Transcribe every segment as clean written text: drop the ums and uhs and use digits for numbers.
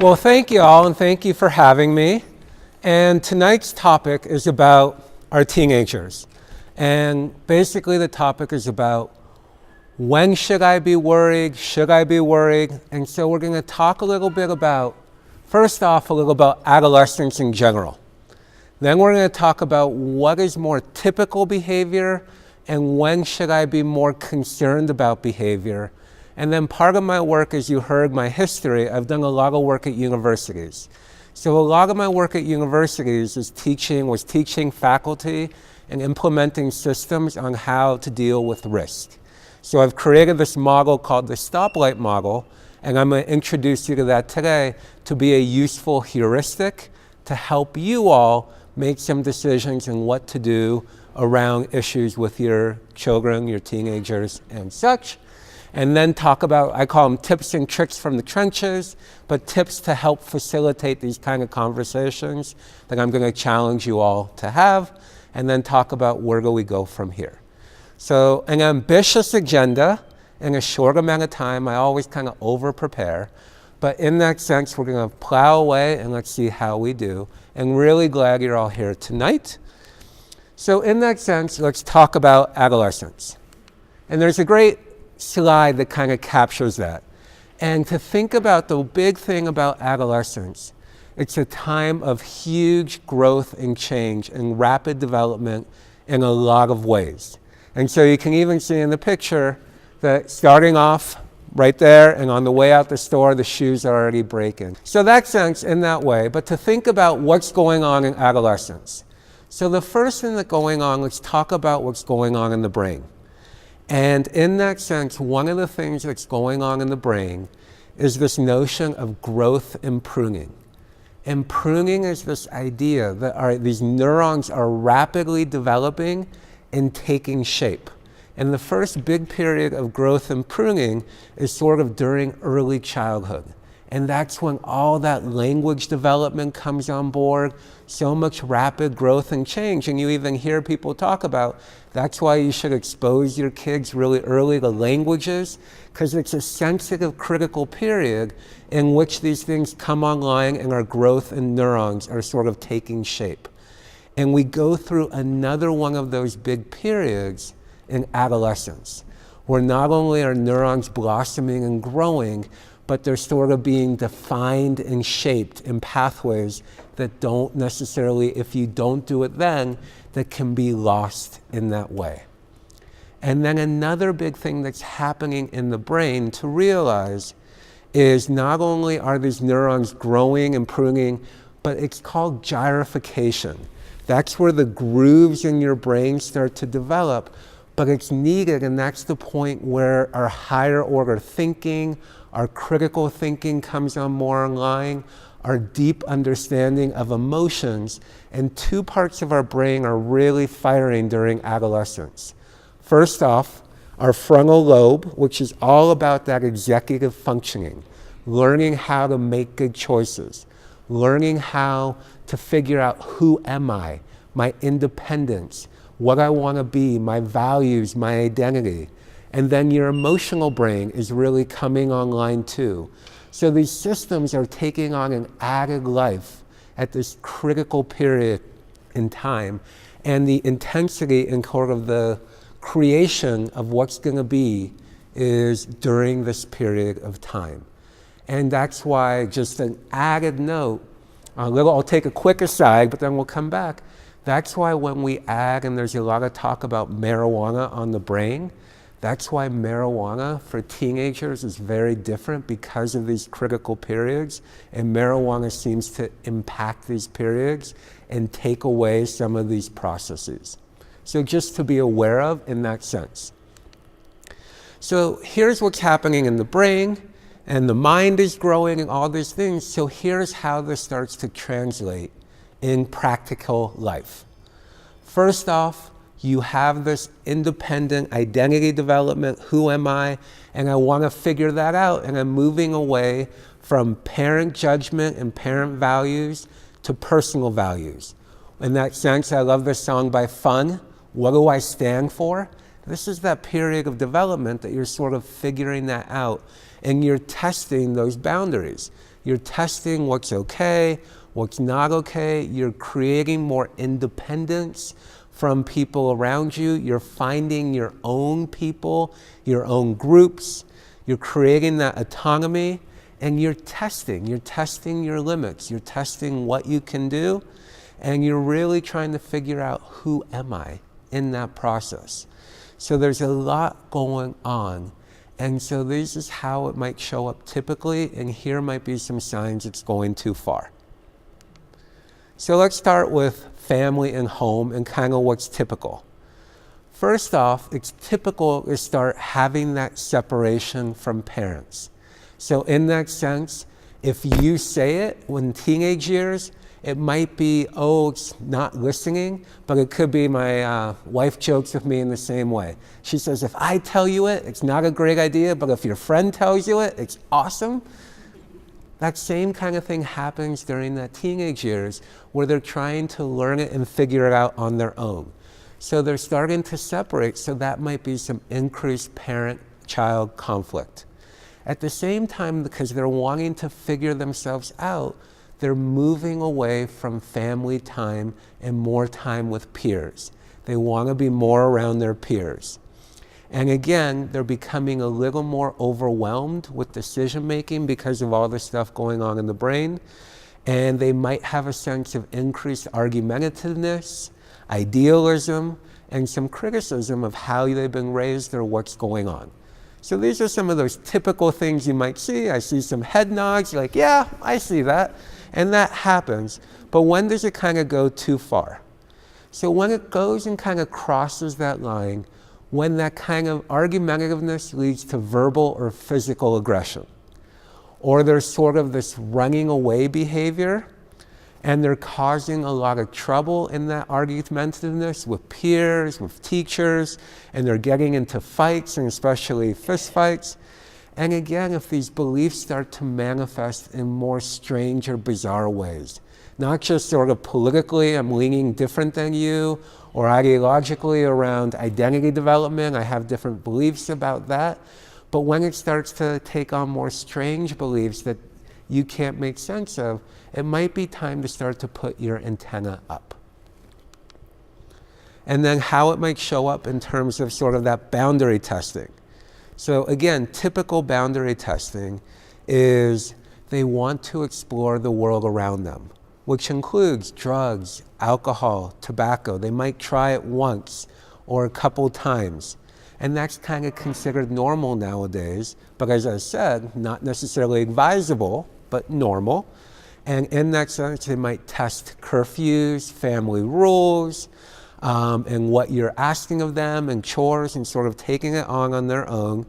Well, thank you all, and thank you for having me. And tonight's topic is about our teenagers. And basically the topic is about when should I be worried, should I be worried? And so we're going to talk a little bit about, first off, a little about adolescence in general. Then we're going to talk about what is more typical behavior and when should I be more concerned about behavior. And then part of my work, as you heard, my history, I've done a lot of work at universities. So a lot of my work at universities was teaching faculty and implementing systems on how to deal with risk. So I've created this model called the stoplight model, and I'm going to introduce you to that today to be a useful heuristic to help you all make some decisions on what to do around issues with your children, your teenagers, and such. And then talk about, I call them tips and tricks from the trenches, but tips to help facilitate these kind of conversations that I'm going to challenge you all to have, and then talk about where do we go from here. So an ambitious agenda in a short amount of time. I always kind of over-prepare, but in that sense, we're going to plow away and let's see how we do. And really glad you're all here tonight. So in that sense, let's talk about adolescence. And there's a great slide that kind of captures that. And to think about the big thing about adolescence, it's a time of huge growth and change and rapid development in a lot of ways. And so you can even see in the picture that starting off right there and on the way out the store, the shoes are already breaking. So that sense in that way, but to think about what's going on in adolescence. So the first thing that's going on, let's talk about what's going on in the brain. And in that sense, one of the things that's going on in the brain is this notion of growth and pruning. And pruning is this idea that these neurons are rapidly developing and taking shape. And the first big period of growth and pruning is sort of during early childhood. And that's when all that language development comes on board, so much rapid growth and change. And you even hear people talk about, that's why you should expose your kids really early to languages, because it's a sensitive, critical period in which these things come online and our growth and neurons are sort of taking shape. And we go through another one of those big periods in adolescence, where not only are neurons blossoming and growing, but they're sort of being defined and shaped in pathways that don't necessarily, if you don't do it then, that can be lost in that way. And then another big thing that's happening in the brain to realize is not only are these neurons growing and pruning, but it's called gyrification. That's where the grooves in your brain start to develop, but it's needed, and that's the point where our higher order thinking, our critical thinking comes on more online, our deep understanding of emotions, and two parts of our brain are really firing during adolescence. First off, our frontal lobe, which is all about that executive functioning, learning how to make good choices, learning how to figure out who am I, my independence, what I want to be, my values, my identity. And then your emotional brain is really coming online too. So these systems are taking on an added life at this critical period in time. And the intensity and sort of the creation of what's going to be is during this period of time. And that's why, just an added note, I'll take a quick aside, but then we'll come back. That's why when we add, and there's a lot of talk about marijuana on the brain, that's why marijuana for teenagers is very different because of these critical periods, and marijuana seems to impact these periods and take away some of these processes. So just to be aware of in that sense. So here's what's happening in the brain, and the mind is growing and all these things. So here's how this starts to translate in practical life. First off, you have this independent identity development. Who am I? And I want to figure that out. And I'm moving away from parent judgment and parent values to personal values. In that sense, I love this song by Fun. What do I stand for? This is that period of development that you're sort of figuring that out and you're testing those boundaries. You're testing what's okay, what's not okay. You're creating more independence from people around you. You're finding your own people, your own groups. You're creating that autonomy, and you're testing your limits. You're testing what you can do, and you're really trying to figure out, who am I in that process? So there's a lot going on. And so this is how it might show up typically, and here might be some signs it's going too far. So let's start with family and home and kind of what's typical. First off, it's typical to start having that separation from parents. So in that sense, if you say it when teenage years, it might be, oh, it's not listening, but it could be my wife jokes with me in the same way. She says, if I tell you it, it's not a great idea, but if your friend tells you it, it's awesome. That same kind of thing happens during that teenage years where they're trying to learn it and figure it out on their own. So they're starting to separate, so that might be some increased parent-child conflict. At the same time, because they're wanting to figure themselves out, they're moving away from family time and more time with peers. They want to be more around their peers. And again, they're becoming a little more overwhelmed with decision making because of all the stuff going on in the brain. And they might have a sense of increased argumentativeness, idealism, and some criticism of how they've been raised or what's going on. So these are some of those typical things you might see. I see some head nods, like, yeah, I see that. And that happens. But when does it kind of go too far? So when it goes and kind of crosses that line, when that kind of argumentativeness leads to verbal or physical aggression, or there's sort of this running away behavior, and they're causing a lot of trouble in that argumentativeness with peers, with teachers, and they're getting into fights, and especially fist fights. And again, if these beliefs start to manifest in more strange or bizarre ways, not just sort of politically, I'm leaning different than you, or ideologically around identity development, I have different beliefs about that, but when it starts to take on more strange beliefs that you can't make sense of, it might be time to start to put your antenna up. And then how it might show up in terms of sort of that boundary testing. So again, typical boundary testing is they want to explore the world around them, which includes drugs, alcohol, tobacco. They might try it once or a couple times. And that's kind of considered normal nowadays, but as I said, not necessarily advisable, but normal. And in that sense, they might test curfews, family rules, and what you're asking of them, and chores, and sort of taking it on their own.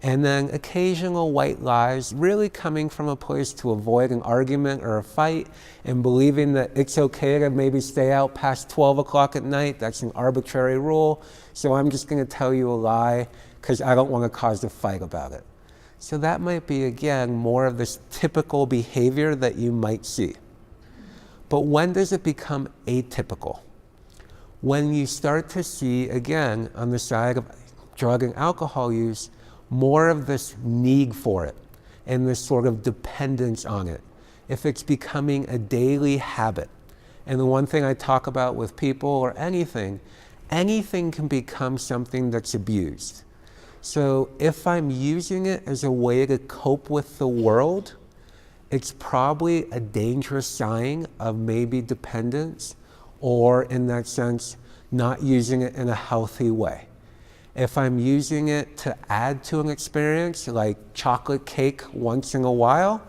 And then occasional white lies, really coming from a place to avoid an argument or a fight, and believing that it's okay to maybe stay out past 12 o'clock at night. That's an arbitrary rule. So I'm just going to tell you a lie because I don't want to cause a fight about it. So that might be, again, more of this typical behavior that you might see. But when does it become atypical? When you start to see, again, on the side of drug and alcohol use, more of this need for it and this sort of dependence on it. If it's becoming a daily habit. And the one thing I talk about with people, or anything can become something that's abused. So if I'm using it as a way to cope with the world, it's probably a dangerous sign of maybe dependence, or in that sense, not using it in a healthy way. If I'm using it to add to an experience, like chocolate cake once in a while,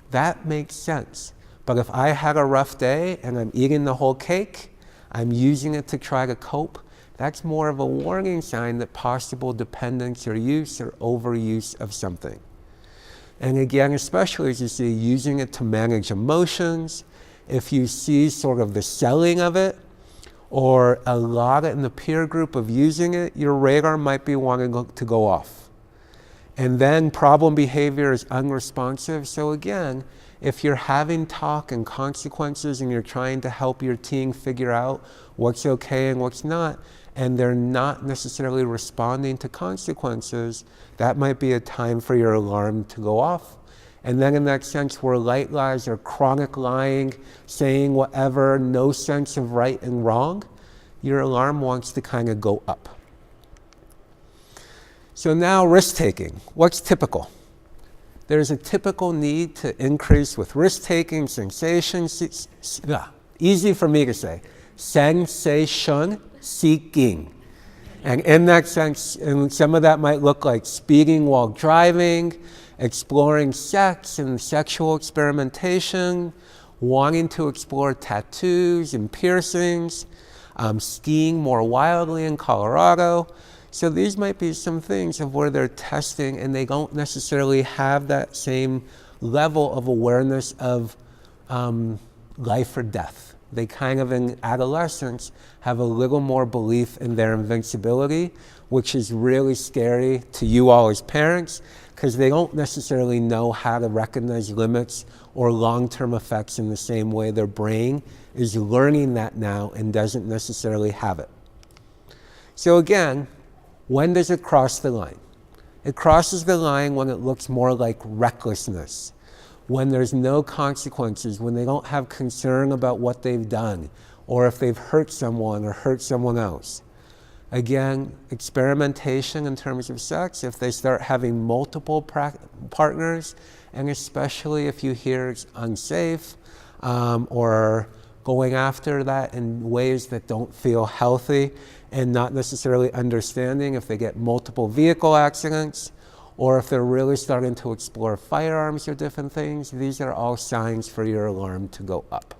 that makes sense. But if I had a rough day and I'm eating the whole cake, I'm using it to try to cope, that's more of a warning sign that possible dependence or use or overuse of something. And again, especially as you see, using it to manage emotions, if you see sort of the selling of it, or a lot in the peer group of using it, your radar might be wanting to go off. And then problem behavior is unresponsive. So again, if you're having talk and consequences and you're trying to help your teen figure out what's okay and what's not, and they're not necessarily responding to consequences, that might be a time for your alarm to go off. And then in that sense where light lies or chronic lying, saying whatever, no sense of right and wrong, your alarm wants to kind of go up. So now risk-taking. What's typical? There's a typical need to increase with risk-taking, sensations, easy for me to say, sensation seeking. And in that sense, and some of that might look like speeding while driving, exploring sex and sexual experimentation, wanting to explore tattoos and piercings, skiing more wildly in Colorado. So these might be some things of where they're testing and they don't necessarily have that same level of awareness of life or death. They kind of in adolescence have a little more belief in their invincibility, which is really scary to you all as parents because they don't necessarily know how to recognize limits or long-term effects in the same way their brain is learning that now and doesn't necessarily have it. So again, when does it cross the line? It crosses the line when it looks more like recklessness, when there's no consequences, when they don't have concern about what they've done, or if they've hurt someone or hurt someone else. Again, experimentation in terms of sex, if they start having multiple partners, and especially if you hear it's unsafe, or going after that in ways that don't feel healthy, and not necessarily understanding if they get multiple vehicle accidents, or if they're really starting to explore firearms or different things, these are all signs for your alarm to go up.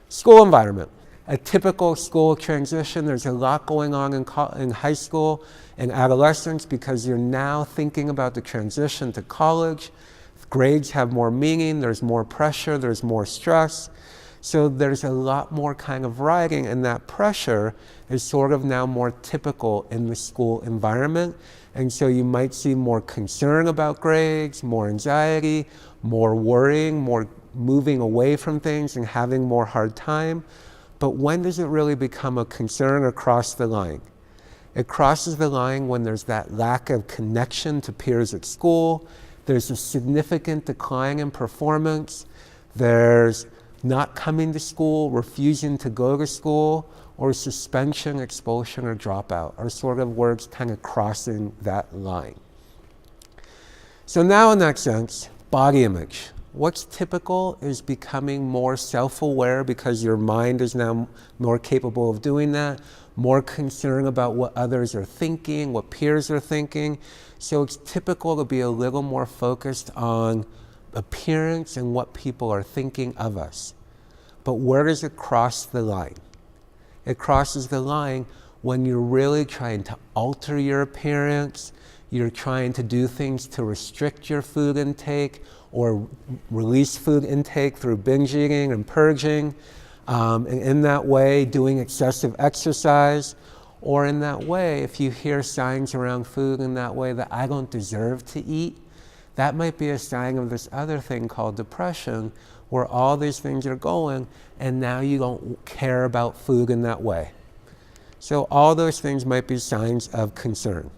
School environment. A typical school transition, there's a lot going on in high school and adolescence because you're now thinking about the transition to college. Grades have more meaning, there's more pressure, there's more stress. So there's a lot more kind of riding, and that pressure is sort of now more typical in the school environment. And so you might see more concern about grades, more anxiety, more worrying, more moving away from things and having more hard time. But when does it really become a concern or cross the line? It crosses the line when there's that lack of connection to peers at school. There's a significant decline in performance. There's not coming to school, refusing to go to school, or suspension, expulsion, or dropout are sort of words kind of crossing that line. So now in that sense, body image. What's typical is becoming more self-aware because your mind is now more capable of doing that, more concerned about what others are thinking, what peers are thinking. So it's typical to be a little more focused on appearance and what people are thinking of us. But where does it cross the line? It crosses the line when you're really trying to alter your appearance, you're trying to do things to restrict your food intake or release food intake through binge eating and purging, and in that way doing excessive exercise, or in that way if you hear signs around food in that way that I don't deserve to eat, that might be a sign of this other thing called depression, where all these things are going and now you don't care about food in that way. So all those things might be signs of concern.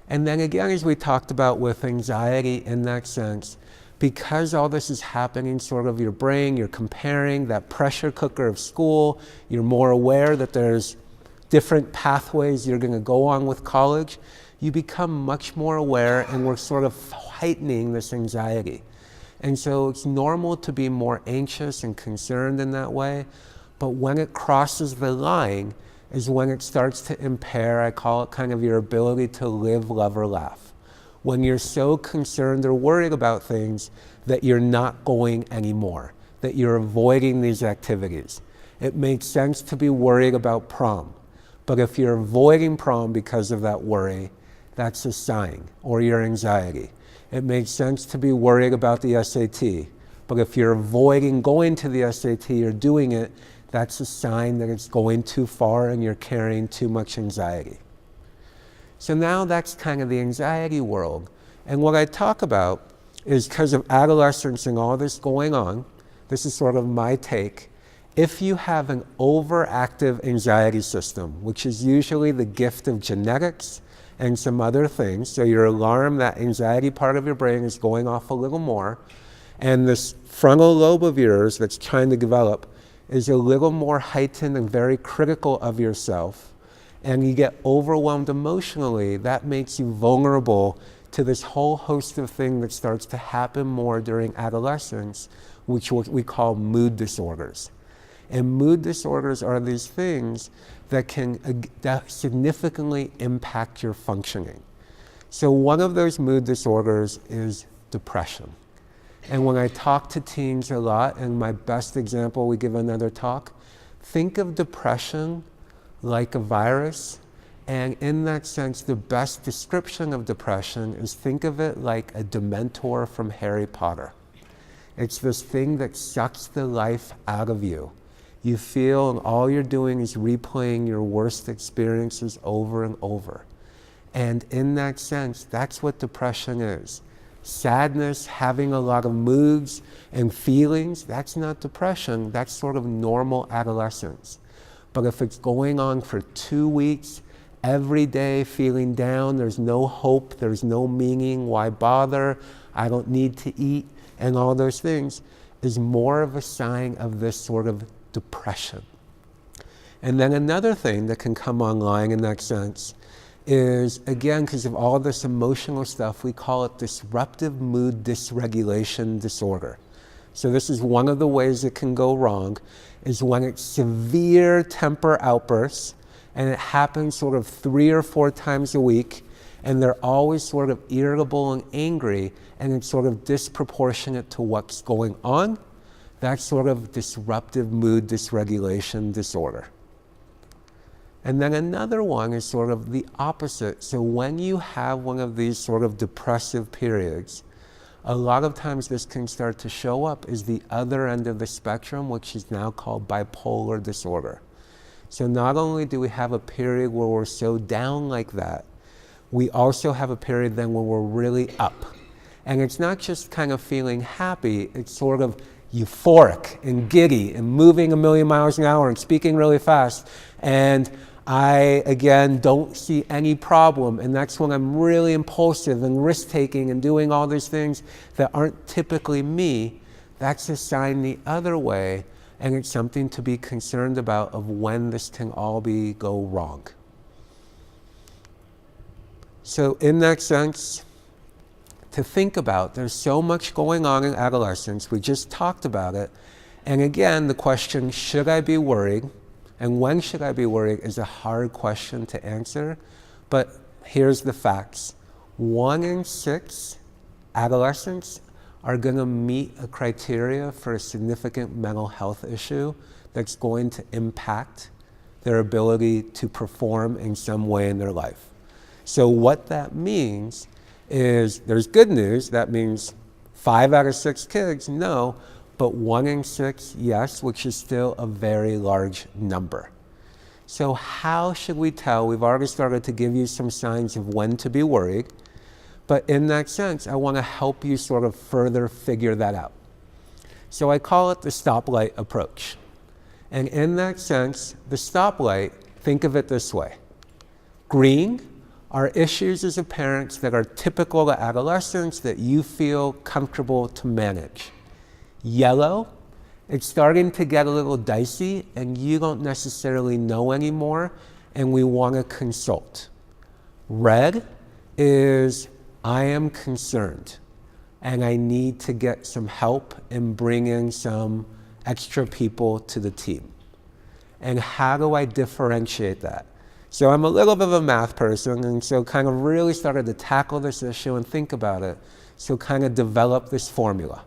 And then again, as we talked about with anxiety in that sense, because all this is happening sort of your brain, you're comparing that pressure cooker of school, you're more aware that there's different pathways you're going to go on with college, you become much more aware, and we're sort of heightening this anxiety. And so it's normal to be more anxious and concerned in that way, but when it crosses the line is when it starts to impair, I call it kind of your ability to live, love, or laugh. When you're so concerned or worried about things that you're not going anymore, that you're avoiding these activities. It makes sense to be worried about prom, but if you're avoiding prom because of that worry, that's a sign, or your anxiety. It makes sense to be worried about the SAT, but if you're avoiding going to the SAT or doing it, that's a sign that it's going too far and you're carrying too much anxiety. So now that's kind of the anxiety world. And what I talk about is because of adolescence and all this going on, this is sort of my take, if you have an overactive anxiety system, which is usually the gift of genetics and some other things. So your alarm, that anxiety part of your brain is going off a little more. And this frontal lobe of yours that's trying to develop is a little more heightened and very critical of yourself. And you get overwhelmed emotionally. That makes you vulnerable to this whole host of things that starts to happen more during adolescence, which we call mood disorders. And mood disorders are these things that can that significantly impact your functioning. So one of those mood disorders is depression. And when I talk to teens a lot, and my best example, we give another talk, think of depression like a virus. And in that sense, the best description of depression is think of it like a Dementor from Harry Potter. It's this thing that sucks the life out of you. You feel, and all you're doing is replaying your worst experiences over and over. And in that sense, that's what depression is. Sadness, having a lot of moods and feelings, that's not depression. That's sort of normal adolescence. But if it's going on for 2 weeks, every day feeling down, there's no hope, there's no meaning, why bother, I don't need to eat, and all those things, is more of a sign of this sort of depression. And then another thing that can come online in that sense is, again, because of all this emotional stuff, we call it disruptive mood dysregulation disorder. So this is one of the ways it can go wrong, is when it's severe temper outbursts, and it happens sort of 3 or 4 times a week, and they're always sort of irritable and angry, and it's sort of disproportionate to what's going on. That's sort of disruptive mood dysregulation disorder. And then another one is sort of the opposite. So when you have one of these sort of depressive periods, a lot of times this can start to show up as the other end of the spectrum, which is now called bipolar disorder. So not only do we have a period where we're so down like that, we also have a period then where we're really up. And it's not just kind of feeling happy, it's sort of euphoric and giddy and moving a million miles an hour and speaking really fast. And I, again, don't see any problem. And that's when I'm really impulsive and risk-taking and doing all these things that aren't typically me. That's a sign the other way. And it's something to be concerned about of when this can all go wrong. So in that sense, to think about, there's so much going on in adolescence. We just talked about it. And again, the question, should I be worried? And when should I be worried is a hard question to answer. But here's the facts. 1 in 6 adolescents are going to meet a criteria for a significant mental health issue that's going to impact their ability to perform in some way in their life. So what that means is there's good news. That means 5 out of 6 kids, no, but 1 in 6, yes, which is still a very large number. So how should we tell? We've already started to give you some signs of when to be worried. But in that sense, I want to help you sort of further figure that out. So I call it the stoplight approach. And in that sense, the stoplight, think of it this way. Green are issues as a parent that are typical to adolescence that you feel comfortable to manage. Yellow, it's starting to get a little dicey and you don't necessarily know anymore and we want to consult. Red is I am concerned and I need to get some help and bring in some extra people to the team. And how do I differentiate that? So I'm a little bit of a math person, and so kind of really started to tackle this issue and think about it. So kind of develop this formula.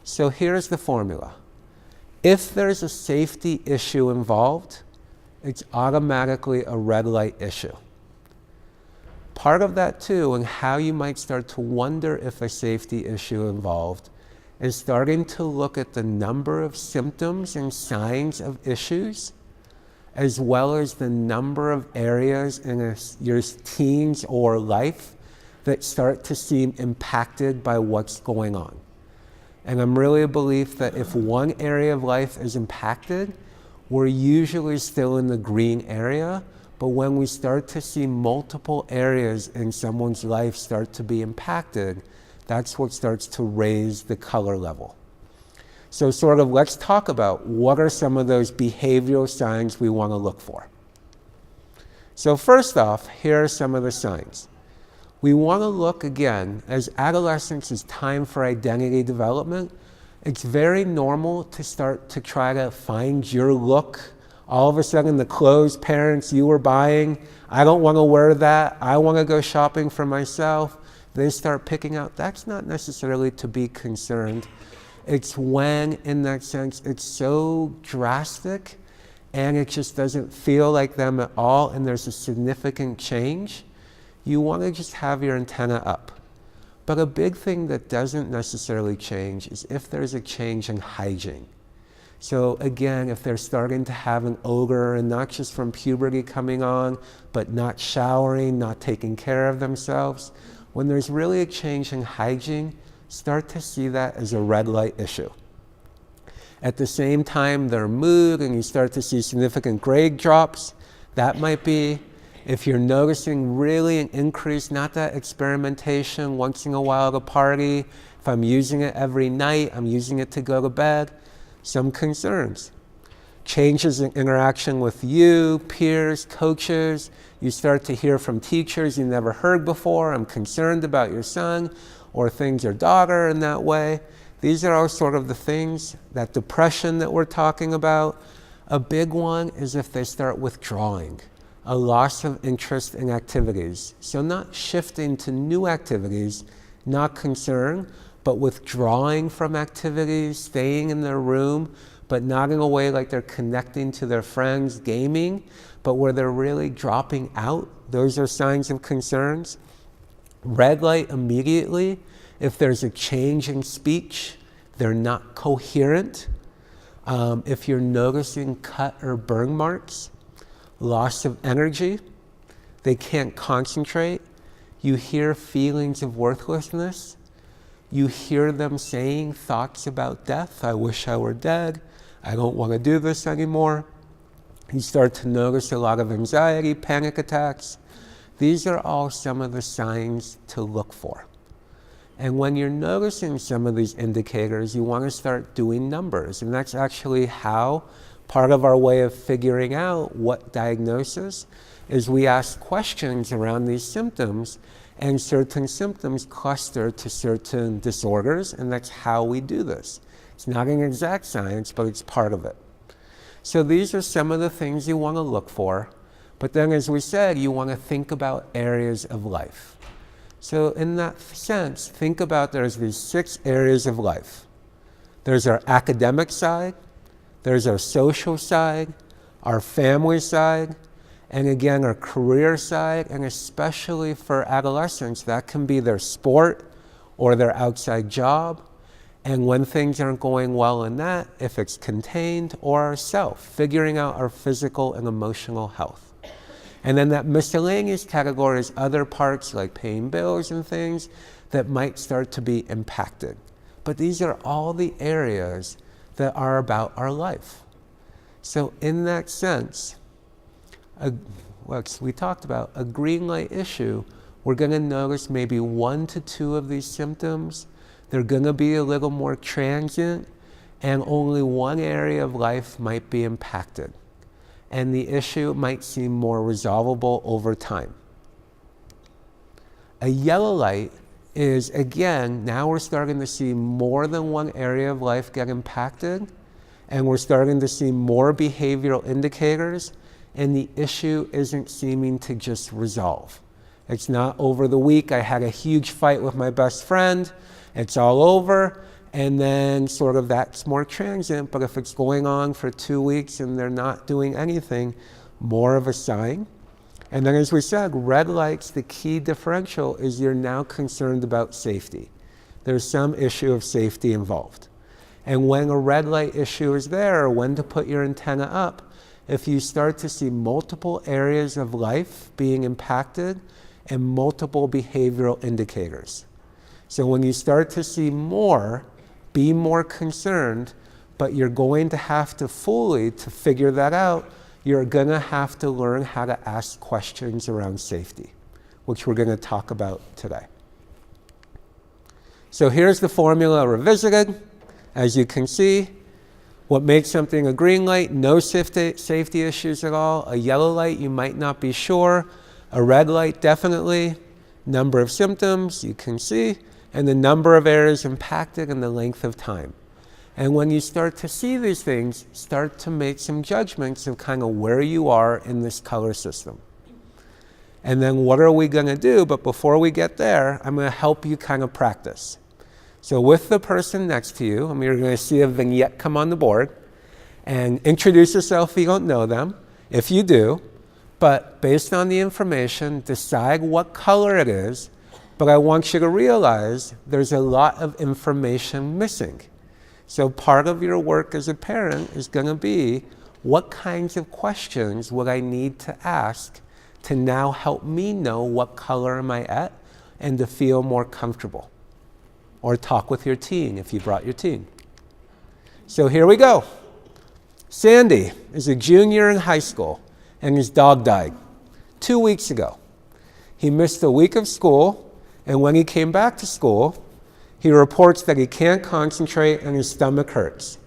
So here's the formula. If there's a safety issue involved, it's automatically a red light issue. Part of that too, and how you might start to wonder if a safety issue involved, is starting to look at the number of symptoms and signs of issues, as well as the number of areas in your teens or life that start to seem impacted by what's going on. And I'm really a belief that if one area of life is impacted, we're usually still in the green area, But when we start to see multiple areas in someone's life start to be impacted, that's what starts to raise the color level. So sort of let's talk about what are some of those behavioral signs we want to look for. So first off, here are some of the signs. We want to look again, as adolescence is time for identity development, it's very normal to start to try to find your look. All of a sudden the clothes parents you were buying, I don't want to wear that, I want to go shopping for myself. They start picking out, that's not necessarily to be concerned. It's when, in that sense, it's so drastic and it just doesn't feel like them at all and there's a significant change, you want to just have your antenna up. But a big thing that doesn't necessarily change is if there's a change in hygiene. So again, if they're starting to have an odor, and not just from puberty coming on, but not showering, not taking care of themselves, when there's really a change in hygiene, start to see that as a red light issue. At the same time, their mood, and you start to see significant grade drops, that might be. If you're noticing really an increase, not that experimentation once in a while at a party, if I'm using it every night, I'm using it to go to bed, some concerns. Changes in interaction with you, peers, coaches, you start to hear from teachers you never heard before, I'm concerned about your son or things or daughter in that way. These are all sort of the things, that depression that we're talking about. A big one is if they start withdrawing, a loss of interest in activities. So not shifting to new activities, not concern, but withdrawing from activities, staying in their room, but not in a way like they're connecting to their friends, gaming, but where they're really dropping out. Those are signs of concerns. Red light immediately, if there's a change in speech, they're not coherent. If you're noticing cut or burn marks, loss of energy, they can't concentrate, you hear feelings of worthlessness, you hear them saying thoughts about death, I wish I were dead, I don't want to do this anymore. You start to notice a lot of anxiety, panic attacks. These are all some of the signs to look for. And when you're noticing some of these indicators, you want to start doing numbers. And that's actually how part of our way of figuring out what diagnosis is we ask questions around these symptoms, and certain symptoms cluster to certain disorders, and that's how we do this. It's not an exact science, but it's part of it. So these are some of the things you want to look for, but then as we said, you want to think about areas of life. So in that sense, think about there's these 6 areas of life. There's our academic side, there's our social side, our family side, and again, our career side, and especially for adolescents, that can be their sport or their outside job. And when things aren't going well in that, if it's contained, or our self, figuring out our physical and emotional health. And then that miscellaneous category is other parts like paying bills and things that might start to be impacted. But these are all the areas that are about our life. So in that sense, we talked about a green light issue, we're going to notice maybe 1 to 2 of these symptoms. They're going to be a little more transient, and only one area of life might be impacted. And the issue might seem more resolvable over time. A yellow light is, again, now we're starting to see more than one area of life get impacted, and we're starting to see more behavioral indicators, and the issue isn't seeming to just resolve. It's not over the week, I had a huge fight with my best friend, it's all over, and then sort of that's more transient, but if it's going on for 2 weeks and they're not doing anything, more of a sign. And then as we said, red lights, the key differential is you're now concerned about safety. There's some issue of safety involved. And when a red light issue is there, or when to put your antenna up, if you start to see multiple areas of life being impacted and multiple behavioral indicators. So when you start to see more, be more concerned, but you're going to have to fully, to figure that out, you're going to have to learn how to ask questions around safety, which we're going to talk about today. So here's the formula revisited. As you can see, what makes something a green light? No safety issues at all. A yellow light, you might not be sure. A red light, definitely. Number of symptoms, you can see. And the number of areas impacted and the length of time. And when you start to see these things, start to make some judgments of kind of where you are in this color system. And then what are we going to do? But before we get there, I'm going to help you kind of practice. So with the person next to you, you're going to see a vignette come on the board. And introduce yourself if you don't know them. If you do, but based on the information, decide what color it is. But I want you to realize there's a lot of information missing. So part of your work as a parent is going to be, what kinds of questions would I need to ask to now help me know what color am I at and to feel more comfortable? Or talk with your teen if you brought your teen. So here we go. Sandy is a junior in high school and his dog died 2 weeks ago. He missed a week of school, and when he came back to school, he reports that he can't concentrate and his stomach hurts.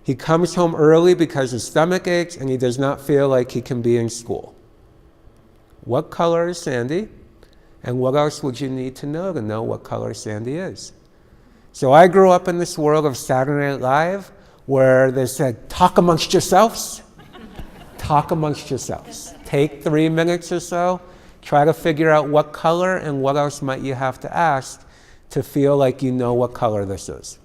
He comes home early because his stomach aches and he does not feel like he can be in school. What color is Sandy? And what else would you need to know what color Sandy is? So I grew up in this world of Saturday Night Live where they said, talk amongst yourselves. Talk amongst yourselves. Take 3 minutes or so. Try to figure out what color and what else might you have to ask to feel like you know what color this is.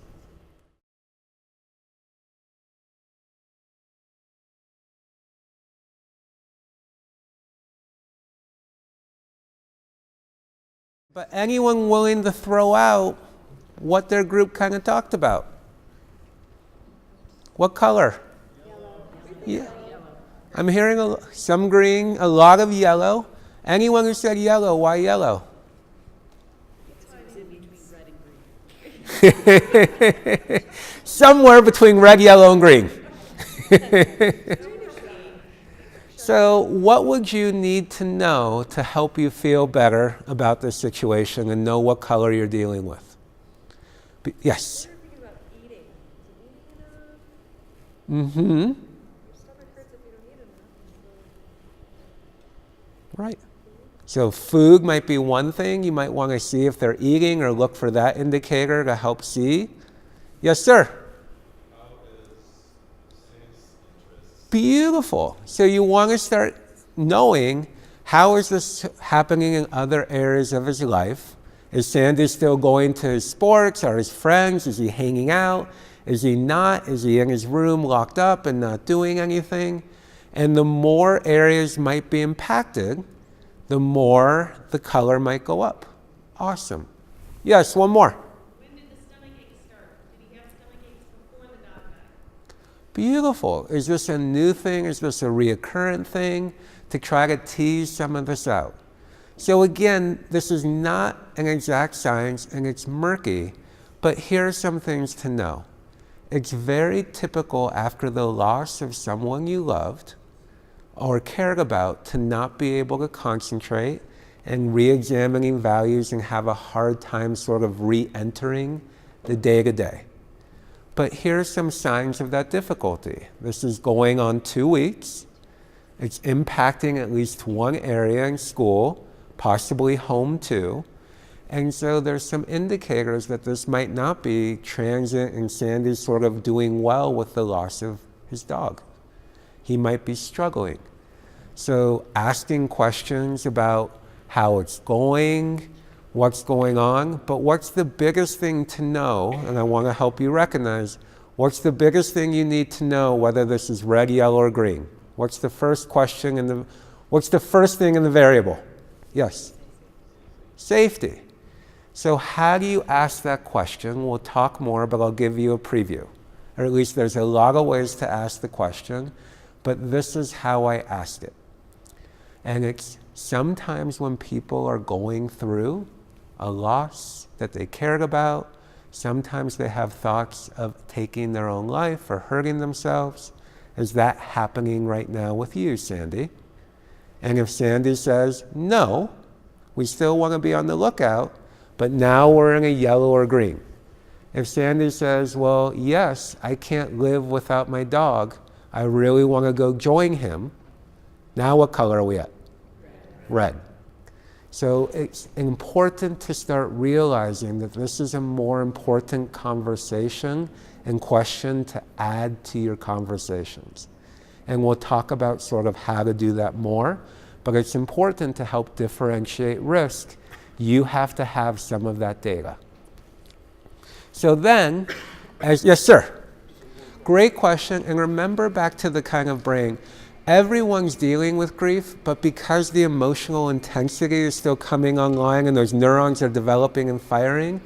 But anyone willing to throw out what their group kind of talked about? What color? Yellow. Yeah. I'm hearing some green, a lot of yellow. Anyone who said yellow, why yellow? Somewhere between red, yellow, and green. So what would you need to know to help you feel better about this situation and know what color you're dealing with? Yes? Mm-hmm. Right. So food might be one thing. You might want to see if they're eating or look for that indicator to help see. Yes, sir? How is interest? Beautiful. So you want to start knowing, how is this happening in other areas of his life? Is Sandy still going to his sports or his friends? Is he hanging out? Is he not? Is he in his room locked up and not doing anything? And the more areas might be impacted, the more the color might go up. Awesome. Yes, one more. When did the stomach ache start? Did he have stomach aches before the dog died? Beautiful. Is this a new thing? Is this a reoccurrent thing? To try to tease some of this out. So again, this is not an exact science and it's murky, but here are some things to know. It's very typical after the loss of someone you loved or cared about to not be able to concentrate and re-examining values and have a hard time sort of re-entering the day-to-day. But here's some signs of that difficulty. This is going on 2 weeks. It's impacting at least one area in school, possibly home too. And so there's some indicators that this might not be transient and Sandy's sort of doing well with the loss of his dog. He might be struggling. So asking questions about how it's going, what's going on, but what's the biggest thing to know, and I want to help you recognize, what's the biggest thing you need to know whether this is red, yellow, or green? What's the first question and what's the first thing in the variable? Yes? Safety. So how do you ask that question? We'll talk more, but I'll give you a preview. Or at least there's a lot of ways to ask the question, but this is how I asked it. And it's sometimes when people are going through a loss that they cared about, sometimes they have thoughts of taking their own life or hurting themselves, Is that happening right now with you, Sandy? And if Sandy says, no, we still want to be on the lookout, but now we're in a yellow or green. If Sandy says, well, yes, I can't live without my dog, I really want to go join him, now what color are we at? Red. So it's important to start realizing that this is a more important conversation and question to add to your conversations. And we'll talk about sort of how to do that more, but it's important to help differentiate risk. You have to have some of that data. So then, yes, sir. Great question. And remember back to the kind of brain. Everyone's dealing with grief, but because the emotional intensity is still coming online and those neurons are developing and firing,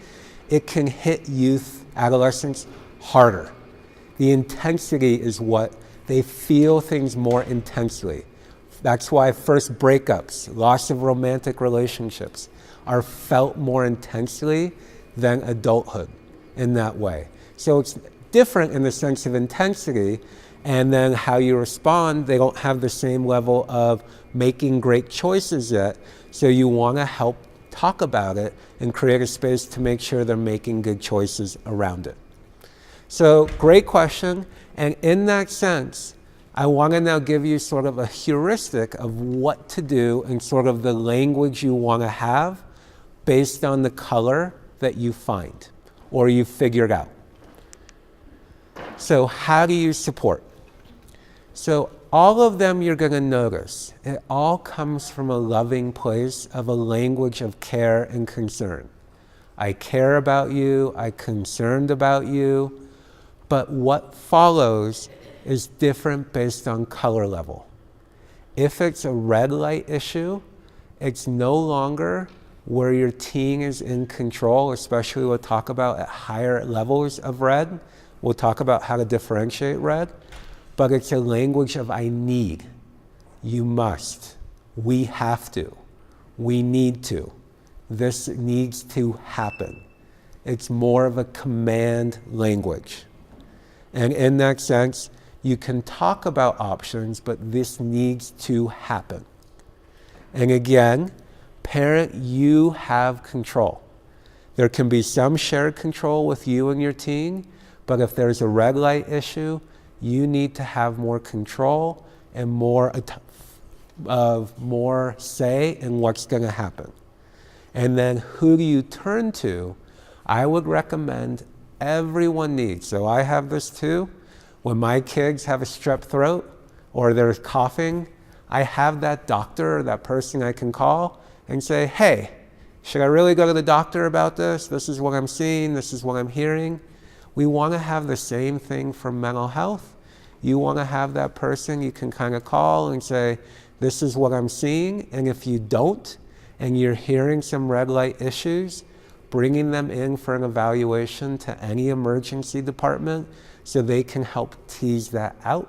it can hit youth, adolescents harder. The intensity is what they feel things more intensely. That's why first breakups, loss of romantic relationships are felt more intensely than adulthood in that way. So it's different in the sense of intensity, and then how you respond, they don't have the same level of making great choices yet. So you want to help talk about it and create a space to make sure they're making good choices around it. So great question. And in that sense, I want to now give you sort of a heuristic of what to do and sort of the language you want to have based on the color that you find or you figured out. So how do you support? So all of them you're going to notice, it all comes from a loving place of a language of care and concern. I care about you, I'm concerned about you, but what follows is different based on color level. If it's a red light issue, it's no longer where your teen is in control, especially we'll talk about at higher levels of red. We'll talk about how to differentiate red. But it's a language of I need, you must, we have to, we need to, this needs to happen. It's more of a command language. And in that sense, you can talk about options, but this needs to happen. And again, parent, you have control. There can be some shared control with you and your teen, but if there's a red light issue, you need to have more control and more say in what's going to happen. And then who do you turn to? I would recommend everyone needs. So I have this too. When my kids have a strep throat or they're coughing, I have that doctor or that person I can call and say, hey, should I really go to the doctor about this? This is what I'm seeing. This is what I'm hearing. We want to have the same thing for mental health. You want to have that person you can kind of call and say, this is what I'm seeing. And if you don't, and you're hearing some red light issues, bringing them in for an evaluation to any emergency department so they can help tease that out.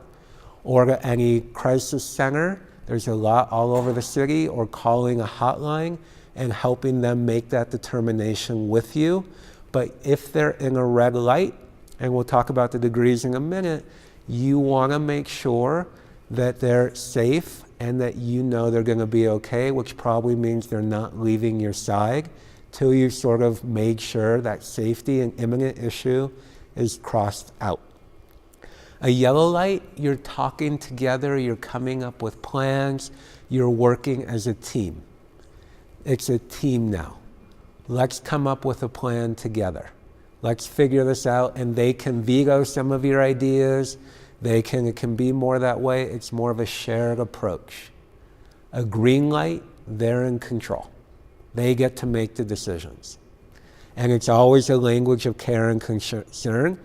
Or to any crisis center, there's a lot all over the city, or calling a hotline and helping them make that determination with you. But if they're in a red light, and we'll talk about the degrees in a minute, you want to make sure that they're safe and that you know they're going to be okay, which probably means they're not leaving your side till you sort of made sure that safety and imminent issue is crossed out. A yellow light, you're talking together, you're coming up with plans, you're working as a team. It's a team now. Let's come up with a plan together. Let's figure this out, and they can veto some of your ideas. It can be more that way. It's more of a shared approach. A green light, they're in control. They get to make the decisions. And it's always a language of care and concern,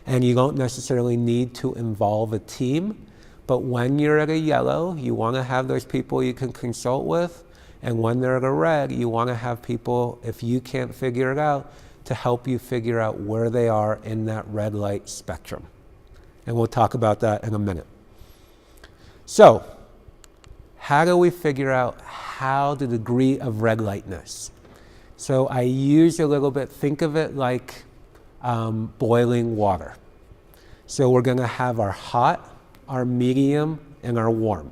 and you don't necessarily need to involve a team, but when you're at a yellow, you want to have those people you can consult with, and when they're at a red, you want to have people, if you can't figure it out, to help you figure out where they are in that red light spectrum. And we'll talk about that in a minute. So, how do we figure out how the degree of red lightness? So I use a little bit, think of it like boiling water. So we're going to have our hot our medium, and our warm.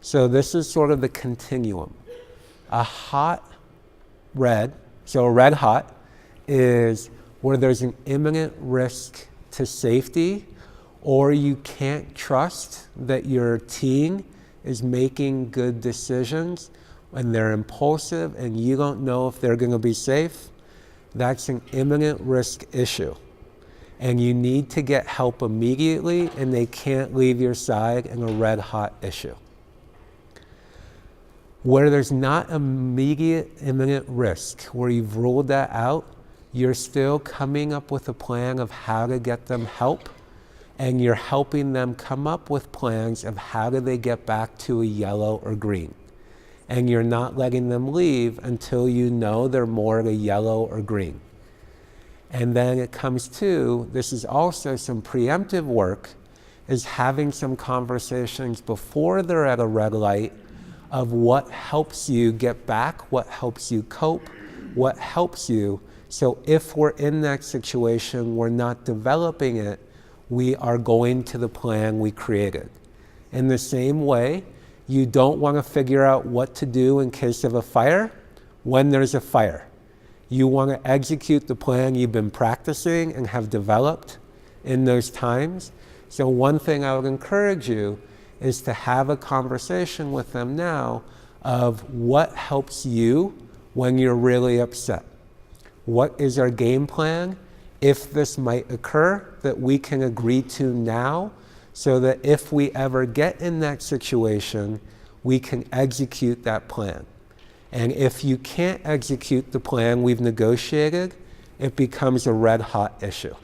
So this is sort of the continuum. A hot red, so a red hot, is where there's an imminent risk to safety, or you can't trust that your teen is making good decisions when they're impulsive and you don't know if they're going to be safe. That's an imminent risk issue. And you need to get help immediately, and they can't leave your side in a red hot issue. Where there's not immediate imminent risk, where you've ruled that out, you're still coming up with a plan of how to get them help, and you're helping them come up with plans of how do they get back to a yellow or green. And you're not letting them leave until you know they're more at a yellow or green. And then it comes to, this is also some preemptive work, is having some conversations before they're at a red light of what helps you get back, what helps you cope, what helps you. So if we're in that situation, we're not developing it, we are going to the plan we created. In the same way, you don't want to figure out what to do in case of a fire when there's a fire. You want to execute the plan you've been practicing and have developed in those times. So one thing I would encourage you is to have a conversation with them now of what helps you when you're really upset. What is our game plan if this might occur that we can agree to now, so that if we ever get in that situation, we can execute that plan. And if you can't execute the plan we've negotiated, it becomes a red hot issue.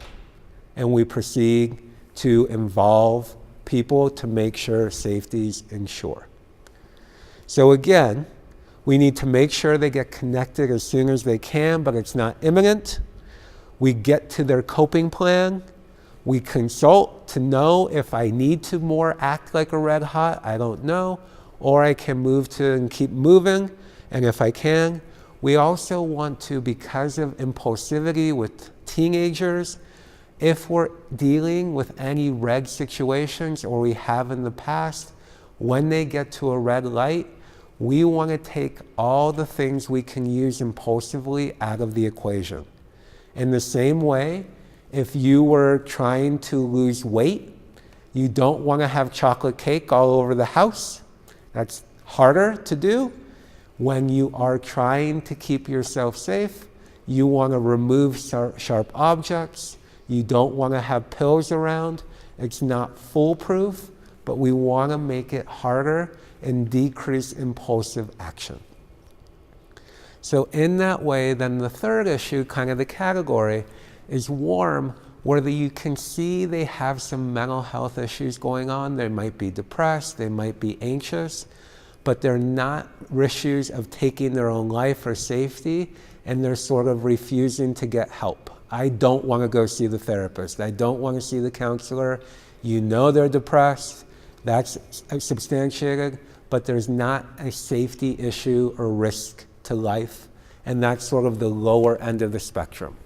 And we proceed to involve people to make sure safety's ensured. So again, we need to make sure they get connected as soon as they can, but it's not imminent. We get to their coping plan. We consult to know if I need to more act like a red hot, I don't know, or I can move to and keep moving. And if I can, we also want to, because of impulsivity with teenagers, if we're dealing with any red situations, or we have in the past, when they get to a red light, we want to take all the things we can use impulsively out of the equation. In the same way, if you were trying to lose weight, you don't want to have chocolate cake all over the house. That's harder to do. When you are trying to keep yourself safe, you want to remove sharp objects. You don't want to have pills around. It's not foolproof, but we want to make it harder and decrease impulsive action. So in that way, then the third issue, kind of the category, is warm, where you can see they have some mental health issues going on. They might be depressed, they might be anxious, but they're not issues of taking their own life or safety, and they're sort of refusing to get help. I don't want to go see the therapist. I don't want to see the counselor. You know they're depressed. That's substantiated, but there's not a safety issue or risk to life, and that's sort of the lower end of the spectrum.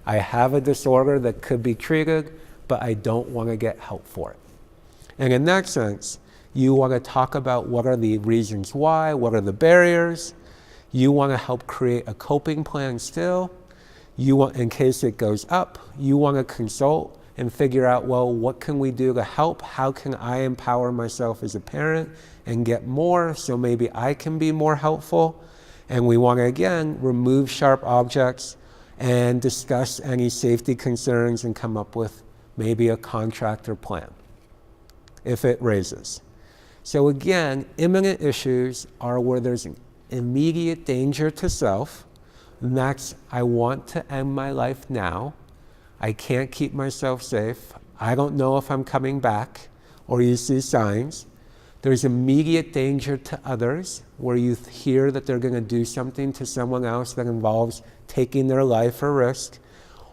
I have a disorder that could be treated, but I don't want to get help for it. And in that sense, you want to talk about what are the reasons why, what are the barriers. You want to help create a coping plan still. You want, in case it goes up, you want to consult and figure out, well, what can we do to help? How can I empower myself as a parent and get more, so maybe I can be more helpful? And we want to, again, remove sharp objects and discuss any safety concerns and come up with maybe a contractor plan, if it raises. So again, imminent issues are where there's an immediate danger to self, and that's, I want to end my life now. I can't keep myself safe. I don't know if I'm coming back, or you see signs. There's immediate danger to others, where you hear that they're going to do something to someone else that involves taking their life or risk,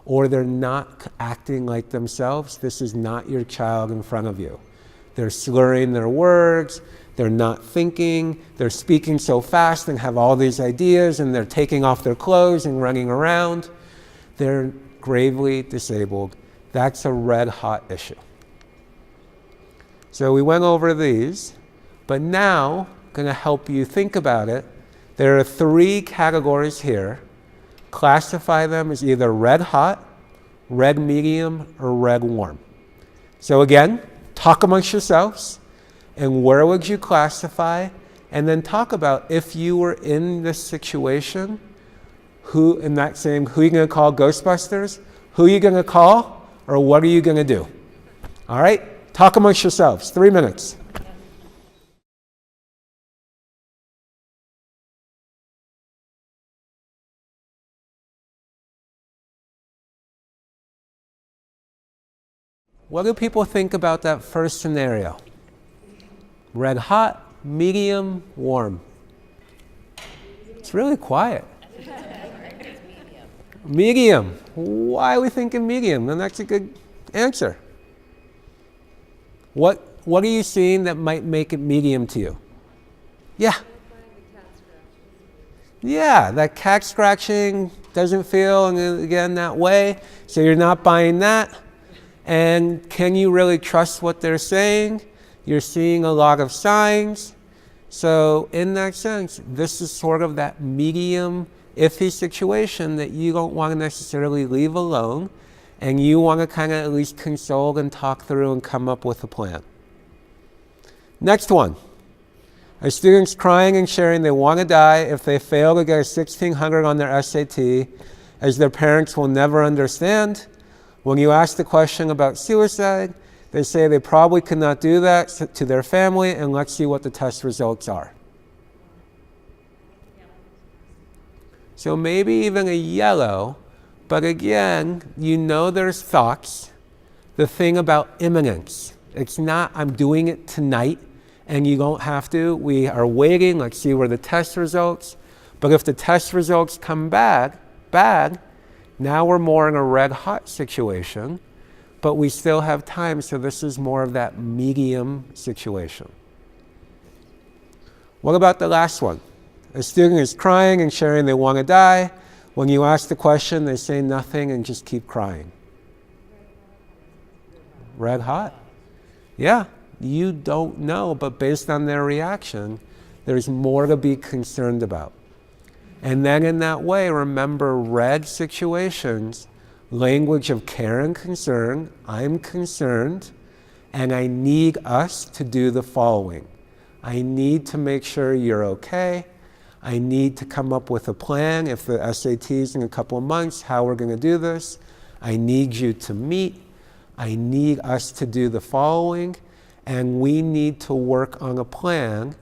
or they're not acting like themselves. This is not your child in front of you. They're slurring their words, they're not thinking, they're speaking so fast and have all these ideas, and they're taking off their clothes and running around. They're gravely disabled. That's a red hot issue. So we went over these, but now I'm going to help you think about it. There are 3 categories here. Classify them as either red hot, red medium, or red warm. So again, talk amongst yourselves, and where would you classify? And then talk about if you were in this situation, who are you going to call Ghostbusters? Who are you going to call? Or what are you going to do? All right? Talk amongst yourselves. 3 minutes. What do people think about that first scenario? Red hot, medium, warm. It's really quiet. Medium. Why are we thinking medium? And that's a good answer. What are you seeing that might make it medium to you? Yeah. Yeah, that cat scratching doesn't feel, again, that way. So you're not buying that. And can you really trust what they're saying? You're seeing a lot of signs. So in that sense, this is sort of that medium, iffy situation that you don't want to necessarily leave alone, and you want to kind of at least console and talk through and come up with a plan. Next one. A student's crying and sharing they want to die if they fail to get a 1600 on their SAT, as their parents will never understand. When you ask the question about suicide, they say they probably could not do that to their family, and let's see what the test results are. So maybe even a yellow, but again, you know there's thoughts. The thing about imminence, it's not I'm doing it tonight and you don't have to. We are waiting, let's see where the test results. But if the test results come back bad, now we're more in a red hot situation, but we still have time, so this is more of that medium situation. What about the last one? A student is crying and sharing they want to die. When you ask the question, they say nothing and just keep crying. Red hot? Yeah, you don't know, but based on their reaction, there's more to be concerned about. And then in that way, remember red situations, language of care and concern. I'm concerned, and I need us to do the following. I need to make sure you're okay. I need to come up with a plan. If the SAT's in a couple of months, how we're going to do this. I need you to meet. I need us to do the following. And we need to work on a plan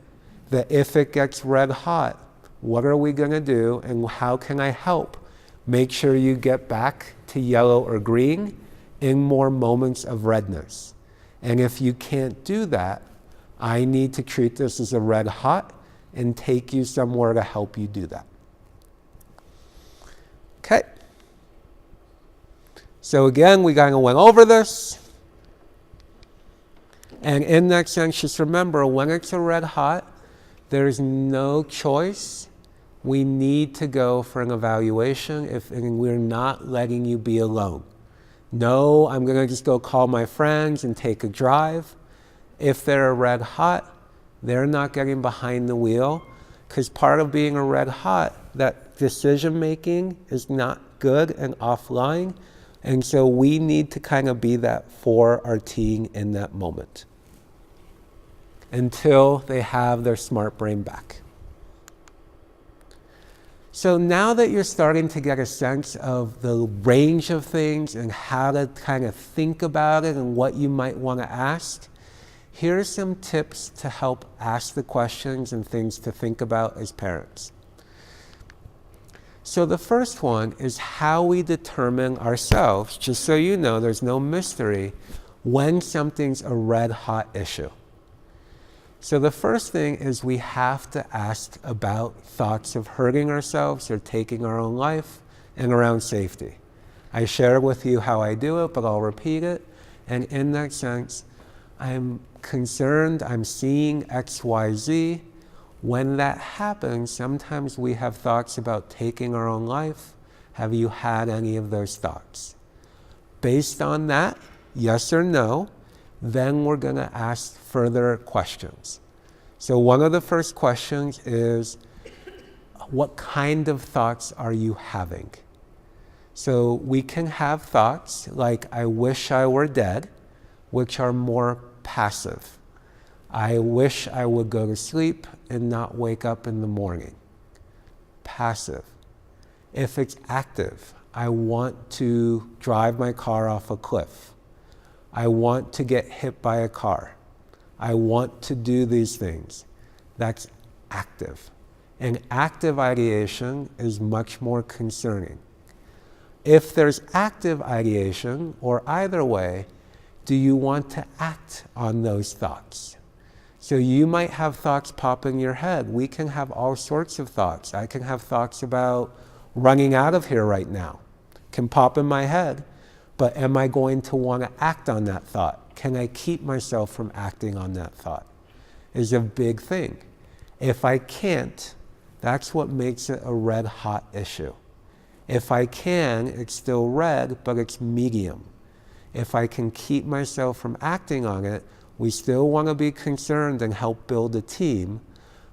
that if it gets red hot, what are we going to do and how can I help? Make sure you get back to yellow or green in more moments of redness. And if you can't do that, I need to treat this as a red hot and take you somewhere to help you do that. Okay. So again, we kind of went over this. And in that sense, just remember, when it's a red hot, there's no choice. We need to go for an evaluation and we're not letting you be alone. No, I'm going to just go call my friends and take a drive. If they're a red hot, they're not getting behind the wheel, because part of being a red hot, that decision making is not good and offline. And so we need to kind of be that for our teen in that moment until they have their smart brain back. So now that you're starting to get a sense of the range of things and how to kind of think about it and what you might want to ask, here are some tips to help ask the questions and things to think about as parents. So the first one is how we determine ourselves, just so you know, there's no mystery, when something's a red hot issue. So the first thing is we have to ask about thoughts of hurting ourselves or taking our own life and around safety. I share with you how I do it, but I'll repeat it. And in that sense, I'm concerned, I'm seeing X, Y, Z. When that happens, sometimes we have thoughts about taking our own life. Have you had any of those thoughts? Based on that, yes or no, Then we're going to ask further questions. So one of the first questions is, what kind of thoughts are you having? So we can have thoughts like, I wish I were dead, which are more passive. I wish I would go to sleep and not wake up in the morning. Passive. If it's active, I want to drive my car off a cliff. I want to get hit by a car. I want to do these things. That's active. And active ideation is much more concerning. If there's active ideation, or either way, do you want to act on those thoughts? So you might have thoughts pop in your head. We can have all sorts of thoughts. I can have thoughts about running out of here right now. Can pop in my head, but am I going to want to act on that thought? Can I keep myself from acting on that thought? Is a big thing. If I can't, that's what makes it a red hot issue. If I can, it's still red, but it's medium. If I can keep myself from acting on it, we still want to be concerned and help build a team,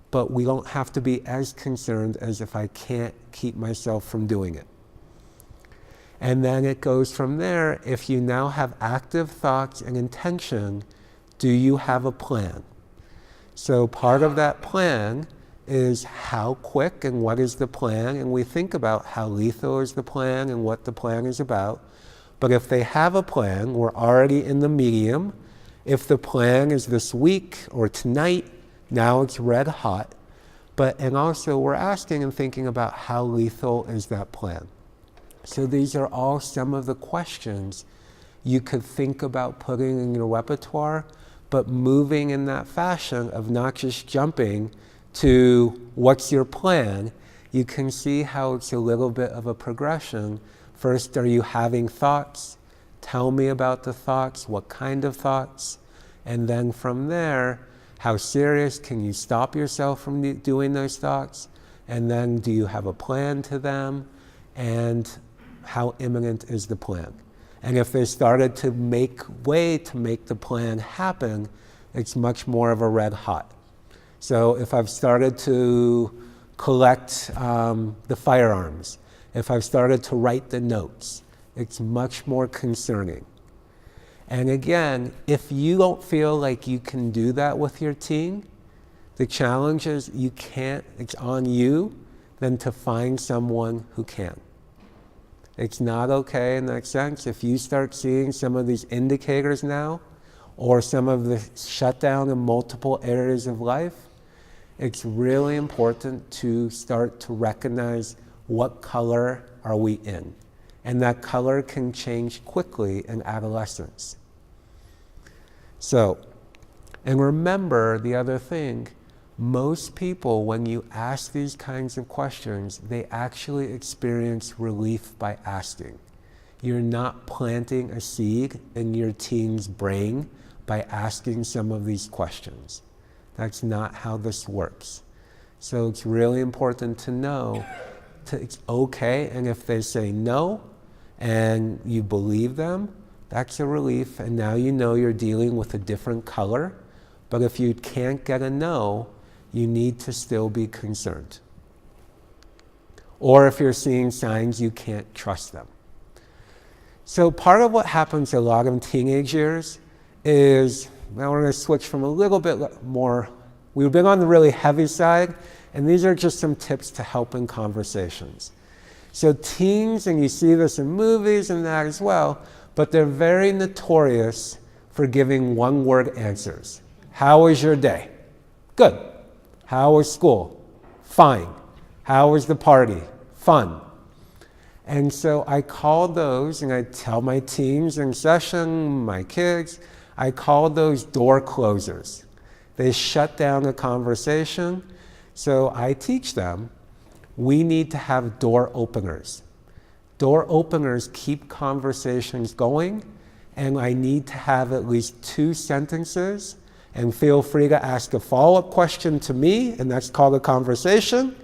but we don't have to be as concerned as if I can't keep myself from doing it. And then it goes from there. If you now have active thoughts and intention, do you have a plan? So part of that plan is how quick and what is the plan, and we think about how lethal is the plan and what the plan is about. But if they have a plan, we're already in the medium. If the plan is this week or tonight, now it's red hot. And also we're asking and thinking about how lethal is that plan. So these are all some of the questions you could think about putting in your repertoire, but moving in that fashion of not just jumping to what's your plan. You can see how it's a little bit of a progression. First, are you having thoughts? Tell me about the thoughts, what kind of thoughts? And then from there, how serious can you stop yourself from doing those thoughts? And then do you have a plan to them? And how imminent is the plan? And if they started to make way to make the plan happen, it's much more of a red hot. So if I've started to collect the firearms, if I've started to write the notes, it's much more concerning. And again, if you don't feel like you can do that with your team, the challenge is you can't, it's on you then to find someone who can. It's not okay in that sense. If you start seeing some of these indicators now, or some of the shutdown in multiple areas of life, it's really important to start to recognize what color are we in. And that color can change quickly in adolescence. So, and remember the other thing, most people, when you ask these kinds of questions, they actually experience relief by asking. You're not planting a seed in your teen's brain by asking some of these questions. That's not how this works. So it's really important to know it's okay, and if they say no, and you believe them, that's a relief, and now you know you're dealing with a different color. But if you can't get a no, you need to still be concerned. Or if you're seeing signs, you can't trust them. So part of what happens a lot in teenage years is, now we're going to switch from a little bit more, we've been on the really heavy side, and these are just some tips to help in conversations. So teens, and you see this in movies and that as well, but they're very notorious for giving one-word answers. How was your day? Good. How was school? Fine. How was the party? Fun. And so I call those, and I tell my teams in session, my kids, I call those door closers. They shut down the conversation. So I teach them, we need to have door openers. Door openers keep conversations going, and I need to have at least 2 sentences, and feel free to ask a follow-up question to me, and that's called a conversation,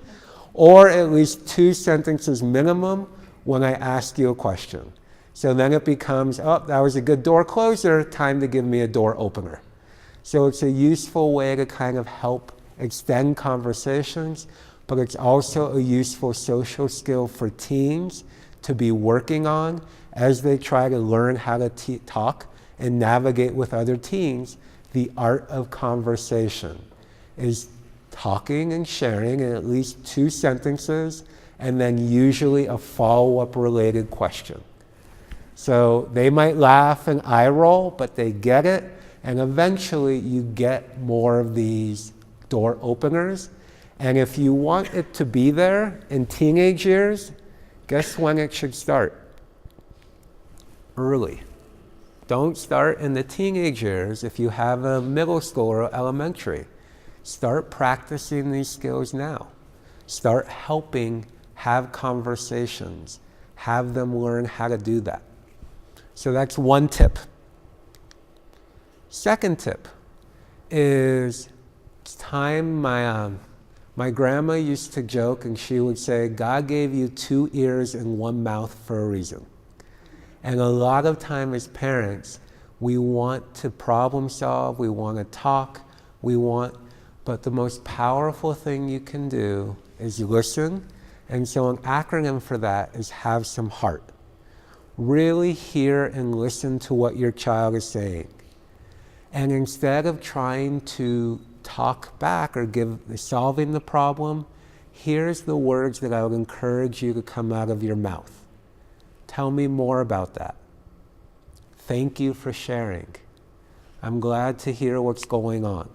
or at least 2 sentences minimum when I ask you a question. So then it becomes, oh, that was a good door closer, time to give me a door opener. So it's a useful way to kind of help extend conversations, but it's also a useful social skill for teens to be working on as they try to learn how to talk and navigate with other teens. The art of conversation is talking and sharing in at least 2 sentences, and then usually a follow-up related question. So they might laugh and eye roll, but they get it, and eventually you get more of these door openers. And if you want it to be there in teenage years, guess when it should start? Early. Don't start in the teenage years if you have a middle school or elementary. Start practicing these skills now. Start helping have conversations. Have them learn how to do that. So that's one tip. Second tip is, it's time, my grandma used to joke and she would say, God gave you 2 ears and 1 mouth for a reason. And a lot of time as parents, we want to problem solve, we want to talk, but the most powerful thing you can do is listen. And so an acronym for that is have some heart. Really hear and listen to what your child is saying. And instead of trying to talk back or solving the problem, here's the words that I would encourage you to come out of your mouth. Tell me more about that. Thank you for sharing. I'm glad to hear what's going on.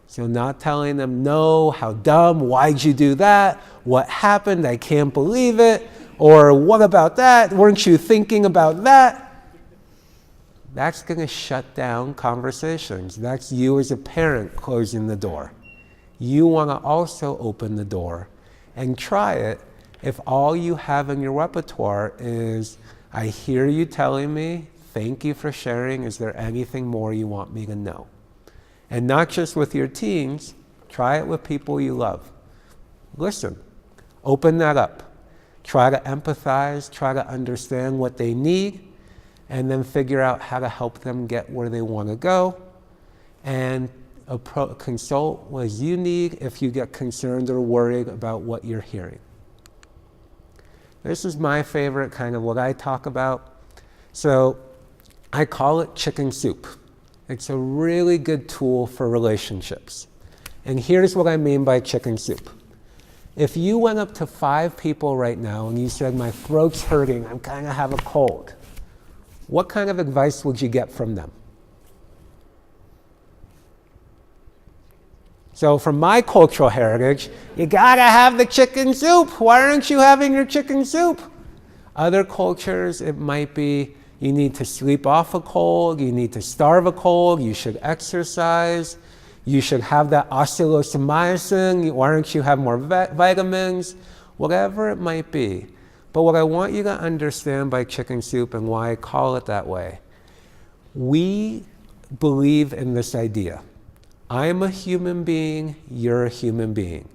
So not telling them, no, how dumb, why'd you do that? What happened? I can't believe it. Or what about that? Weren't you thinking about that? That's going to shut down conversations. That's you as a parent closing the door. You want to also open the door and try it. If all you have in your repertoire is, I hear you telling me, thank you for sharing, is there anything more you want me to know? And not just with your teens, try it with people you love. Listen, open that up. Try to empathize, try to understand what they need, and then figure out how to help them get where they want to go. And consult as you need if you get concerned or worried about what you're hearing. This is my favorite, kind of what I talk about. So I call it chicken soup. It's a really good tool for relationships. And here's what I mean by chicken soup. If you went up to 5 people right now and you said, my throat's hurting, I'm kind of have a cold, what kind of advice would you get from them? So from my cultural heritage, you gotta have the chicken soup. Why aren't you having your chicken soup? Other cultures, it might be, you need to sleep off a cold, you need to starve a cold, you should exercise, you should have that osteomycin, why don't you have more vitamins? Whatever it might be. But what I want you to understand by chicken soup and why I call it that way, we believe in this idea. I'm a human being, you're a human being.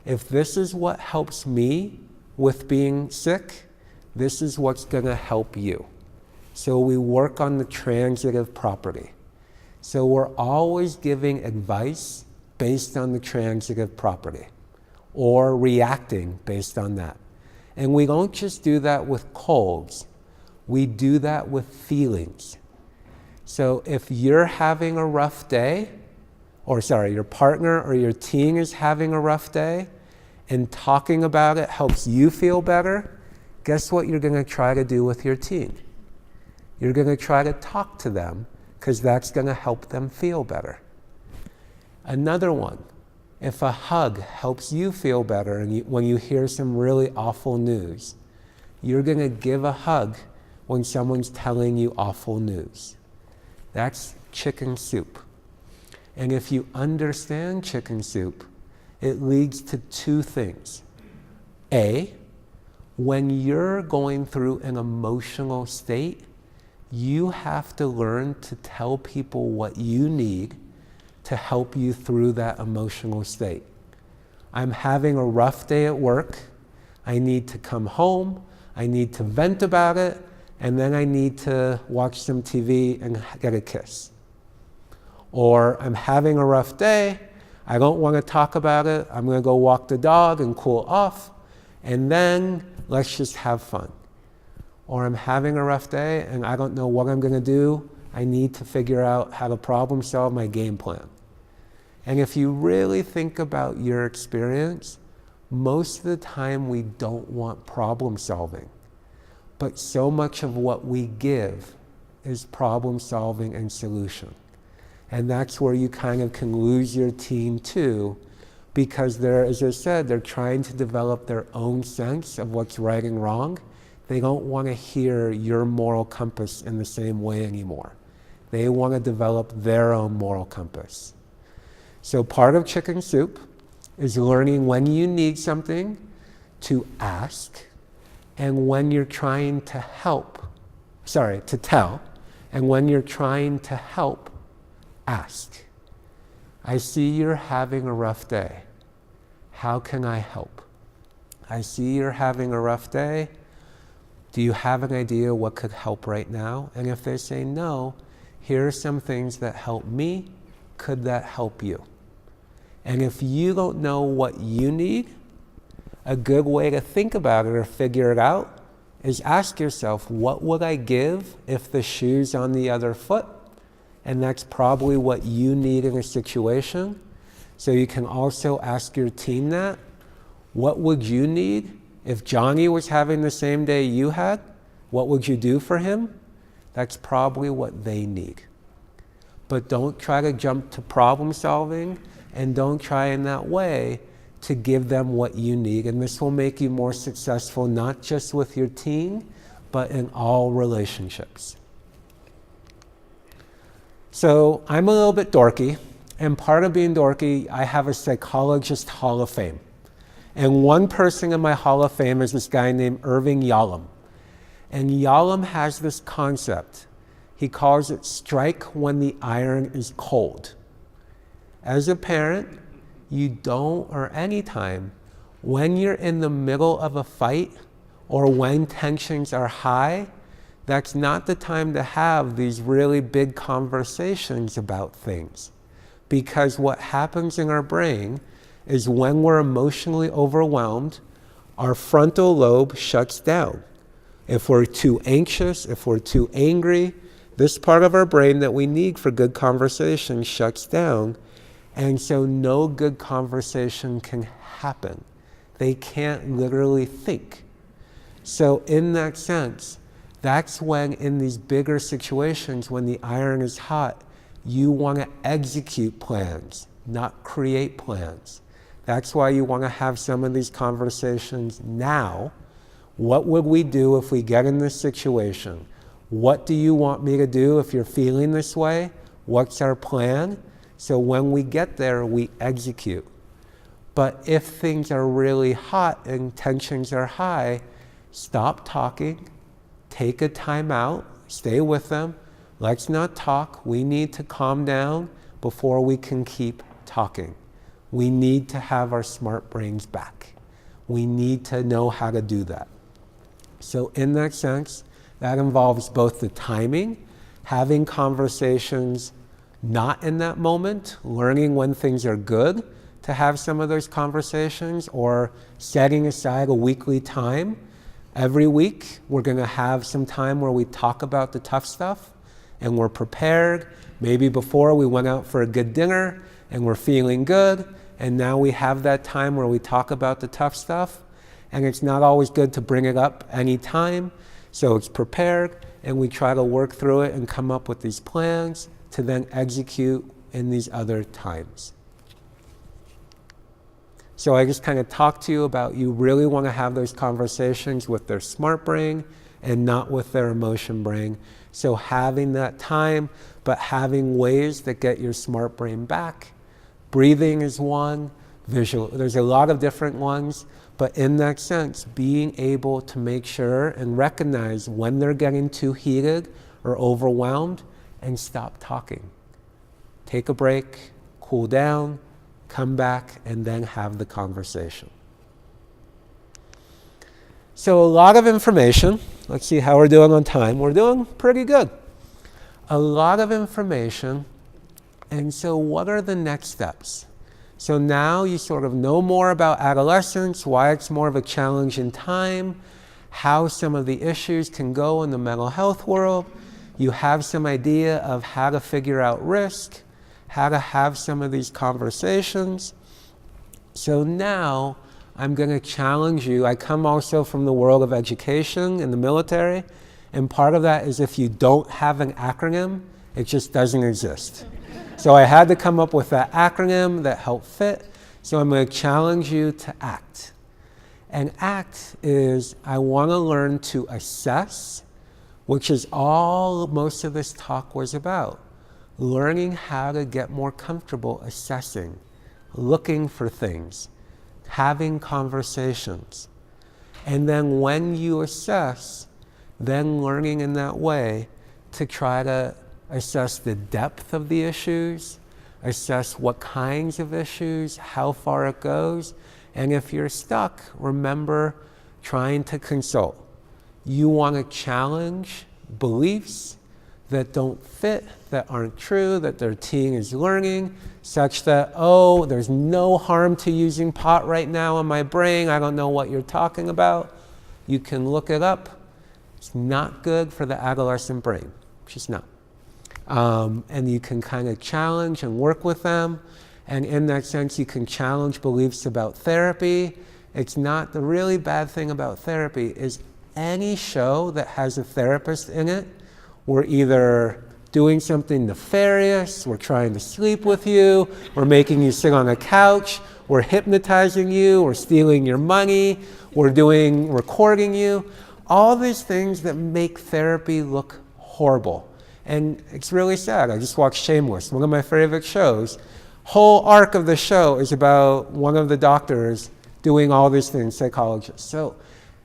If this is what helps me with being sick, this is what's going to help you. So we work on the transitive property. So we're always giving advice based on the transitive property or reacting based on that. And we don't just do that with colds. We do that with feelings. So if you're having a rough day, your partner or your teen is having a rough day, and talking about it helps you feel better, guess what you're going to try to do with your teen? You're going to try to talk to them because that's going to help them feel better. Another one, if a hug helps you feel better and when you hear some really awful news, you're going to give a hug when someone's telling you awful news. That's chicken soup. And if you understand chicken soup, it leads to 2 things. A, when you're going through an emotional state, you have to learn to tell people what you need to help you through that emotional state. I'm having a rough day at work. I need to come home. I need to vent about it. and then I need to watch some TV and get a kiss. Or I'm having a rough day, I don't want to talk about it, I'm going to go walk the dog and cool off, and then let's just have fun. Or I'm having a rough day and I don't know what I'm going to do, I need to figure out how to problem solve my game plan. And if you really think about your experience, most of the time we don't want problem solving. But so much of what we give is problem solving and solution. And that's where you kind of can lose your team too, because they're, as I said, they're trying to develop their own sense of what's right and wrong. They don't want to hear your moral compass in the same way anymore. They want to develop their own moral compass. So part of chicken soup is learning when you need something to ask, and when you're trying to tell, and when you're trying to help, ask. I see you're having a rough day. How can I help? I see you're having a rough day. Do you have an idea what could help right now? And if they say no, here are some things that help me. Could that help you? And if you don't know what you need, a good way to think about it or figure it out is ask yourself, what would I give if the shoe's on the other foot? And that's probably what you need in a situation. So you can also ask your team that. What would you need if Johnny was having the same day you had? What would you do for him? That's probably what they need. But don't try to jump to problem solving, and don't try in that way to give them what you need. And this will make you more successful, not just with your team, but in all relationships. So I'm a little bit dorky, and part of being dorky, I have a psychologist hall of fame. And one person in my hall of fame is this guy named Irving Yalom. And Yalom has this concept. He calls it strike when the iron is cold. As a parent, you don't, or anytime, when you're in the middle of a fight or when tensions are high, that's not the time to have these really big conversations about things. Because what happens in our brain is when we're emotionally overwhelmed, our frontal lobe shuts down. If we're too anxious, if we're too angry, this part of our brain that we need for good conversation shuts down. And so no good conversation can happen. They can't literally think. So in that sense, that's when in these bigger situations, when the iron is hot, you want to execute plans, not create plans. That's why you want to have some of these conversations now. What would we do if we get in this situation? What do you want me to do if you're feeling this way? What's our plan? So when we get there, we execute. But if things are really hot and tensions are high, stop talking, take a time out, stay with them. Let's not talk. We need to calm down before we can keep talking. We need to have our smart brains back. We need to know how to do that. So in that sense, that involves both the timing, having conversations not in that moment, learning when things are good to have some of those conversations, or setting aside a weekly time. Every week, we're going to have some time where we talk about the tough stuff, and we're prepared. Maybe before we went out for a good dinner, and we're feeling good, and now we have that time where we talk about the tough stuff, and it's not always good to bring it up anytime, so it's prepared, and we try to work through it and come up with these plans to then execute in these other times. So I just kind of talked to you about you really want to have those conversations with their smart brain and not with their emotion brain. So having that time, but having ways that get your smart brain back. Breathing is one, visual. There's a lot of different ones, but in that sense, being able to make sure and recognize when they're getting too heated or overwhelmed and stop talking. Take a break, cool down, come back, and then have the conversation. So a lot of information. Let's see how we're doing on time. We're doing pretty good. A lot of information. And so what are the next steps? So now you sort of know more about adolescence, why it's more of a challenge in time, how some of the issues can go in the mental health world. You have some idea of how to figure out risk, how to have some of these conversations. So now I'm going to challenge you. I come also from the world of education in the military, and part of that is if you don't have an acronym, it just doesn't exist. So I had to come up with that acronym that helped fit. So I'm going to challenge you to ACT. And ACT is I want to learn to assess, which is all most of this talk was about. Learning how to get more comfortable assessing, looking for things, having conversations. And then when you assess, then learning in that way to try to assess the depth of the issues, assess what kinds of issues, how far it goes. And if you're stuck, remember trying to consult. You want to challenge beliefs that don't fit, that aren't true, that their teen is learning, such that, oh, there's no harm to using pot right now in my brain. I don't know what you're talking about. You can look it up. It's not good for the adolescent brain. It's just not. And you can kind of challenge and work with them. And in that sense, you can challenge beliefs about therapy. It's not the really bad thing about therapy is any show that has a therapist in it, we're either doing something nefarious, we're trying to sleep with you, we're making you sit on a couch, we're hypnotizing you, we're stealing your money, we're recording you. All these things that make therapy look horrible. And it's really sad. I just watched Shameless, one of my favorite shows. Whole arc of the show is about one of the doctors doing all these things, psychologists. So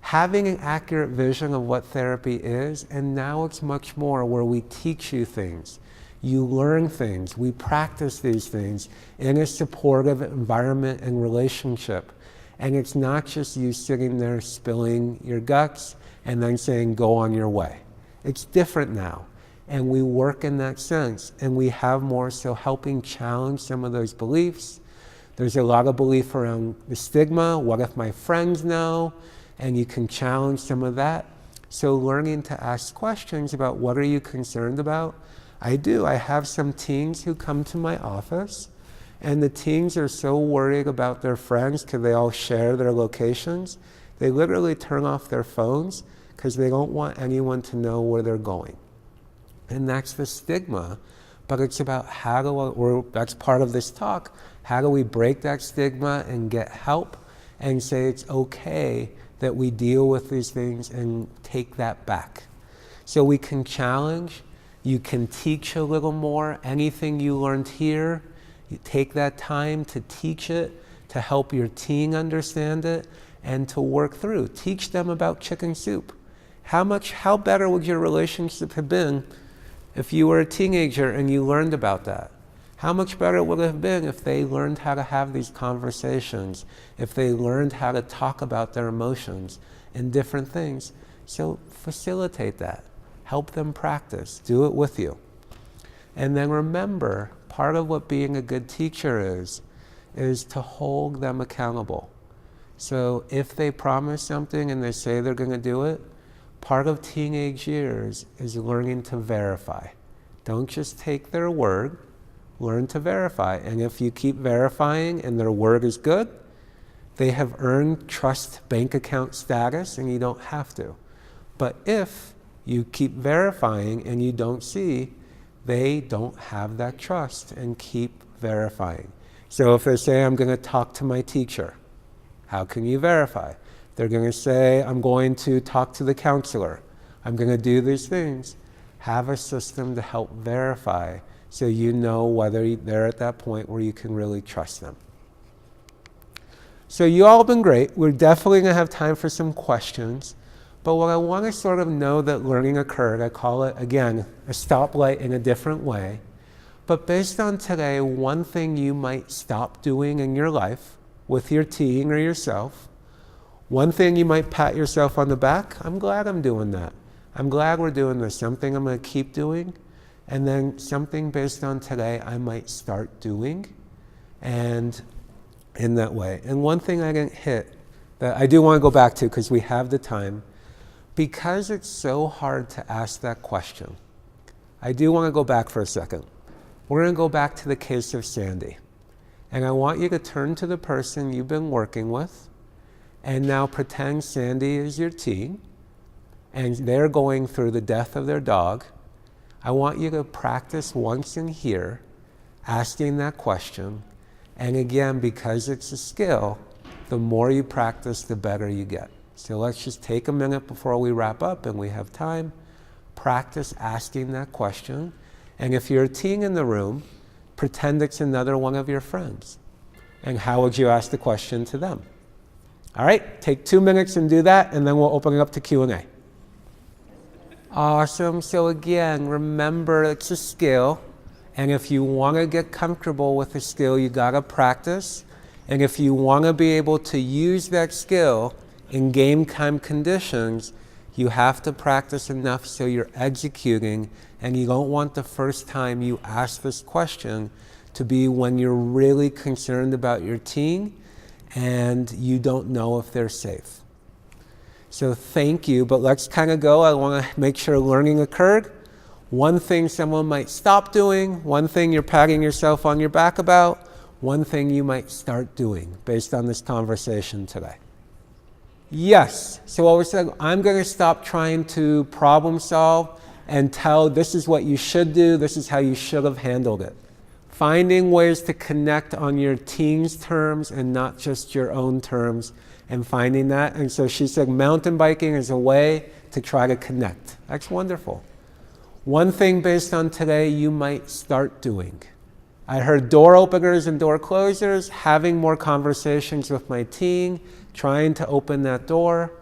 having an accurate vision of what therapy is, and now it's much more where we teach you things. You learn things. We practice these things in a supportive environment and relationship. And it's not just you sitting there spilling your guts and then saying, go on your way. It's different now. And we work in that sense. And we have more so helping challenge some of those beliefs. There's a lot of belief around the stigma. What if my friends know? And you can challenge some of that. So learning to ask questions about what are you concerned about? I do. I have some teens who come to my office, and the teens are so worried about their friends because they all share their locations. They literally turn off their phones because they don't want anyone to know where they're going. And that's the stigma. But it's about that's part of this talk, how do we break that stigma and get help and say it's okay that we deal with these things and take that back. So we can challenge, you can teach a little more. Anything you learned here, you take that time to teach it, to help your teen understand it, and to work through. Teach them about chicken soup. How better would your relationship have been if you were a teenager and you learned about that? How much better would it have been if they learned how to have these conversations, if they learned how to talk about their emotions and different things? So facilitate that. Help them practice. Do it with you. And then remember, part of what being a good teacher is to hold them accountable. So if they promise something and they say they're going to do it, part of teenage years is learning to verify. Don't just take their word. Learn to verify. And if you keep verifying and their word is good, they have earned trust bank account status and you don't have to. But if you keep verifying and you don't see, they don't have that trust, and keep verifying. So if they say, I'm going to talk to my teacher, how can you verify? They're going to say, I'm going to talk to the counselor. I'm going to do these things. Have a system to help verify so you know whether they're at that point where you can really trust them. So you all have been great. We're definitely going to have time for some questions. But what I want to sort of know that learning occurred, I call it, again, a stoplight in a different way. But based on today, one thing you might stop doing in your life with your teen or yourself, One thing you might pat yourself on the back, I'm glad I'm doing that. I'm glad we're doing this. Something I'm going to keep doing. And then something based on today I might start doing. And in that way. And one thing I didn't hit that I do want to go back to because we have the time. Because it's so hard to ask that question, I do want to go back for a second. We're going to go back to the case of Sandy. And I want you to turn to the person you've been working with and now pretend Sandy is your teen and they're going through the death of their dog. I want you to practice once in here asking that question. And again, because it's a skill, the more you practice, the better you get. So let's just take a minute before we wrap up and we have time. Practice asking that question. And if you're a teen in the room, pretend it's another one of your friends. And how would you ask the question to them? All right, take 2 minutes and do that, and then we'll open it up to Q&A. Awesome. So again, remember it's a skill. And if you want to get comfortable with the skill, you got to practice. And if you want to be able to use that skill in game time conditions, you have to practice enough so you're executing, and you don't want the first time you ask this question to be when you're really concerned about your teen and you don't know if they're safe. So thank you, but let's kind of go. I want to make sure learning occurred. One thing someone might stop doing, one thing you're patting yourself on your back about, one thing you might start doing based on this conversation today. Yes, so what we're saying, I'm going to stop trying to problem solve and tell this is what you should do, this is how you should have handled it. Finding ways to connect on your teen's terms and not just your own terms, and finding that. And so she said mountain biking is a way to try to connect. That's wonderful. One thing based on today you might start doing. I heard door openers and door closers, having more conversations with my teen, trying to open that door.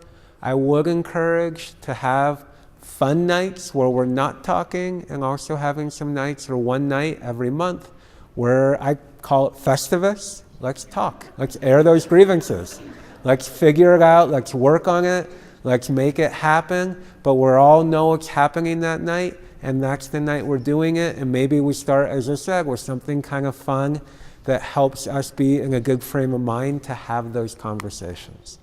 I would encourage to have fun nights where we're not talking, and also having some nights or one night every month where I call it Festivus. Let's talk. Let's air those grievances. Let's figure it out. Let's work on it. Let's make it happen. But we all know it's happening that night, and that's the night we're doing it. And maybe we start, as I said, with something kind of fun that helps us be in a good frame of mind to have those conversations.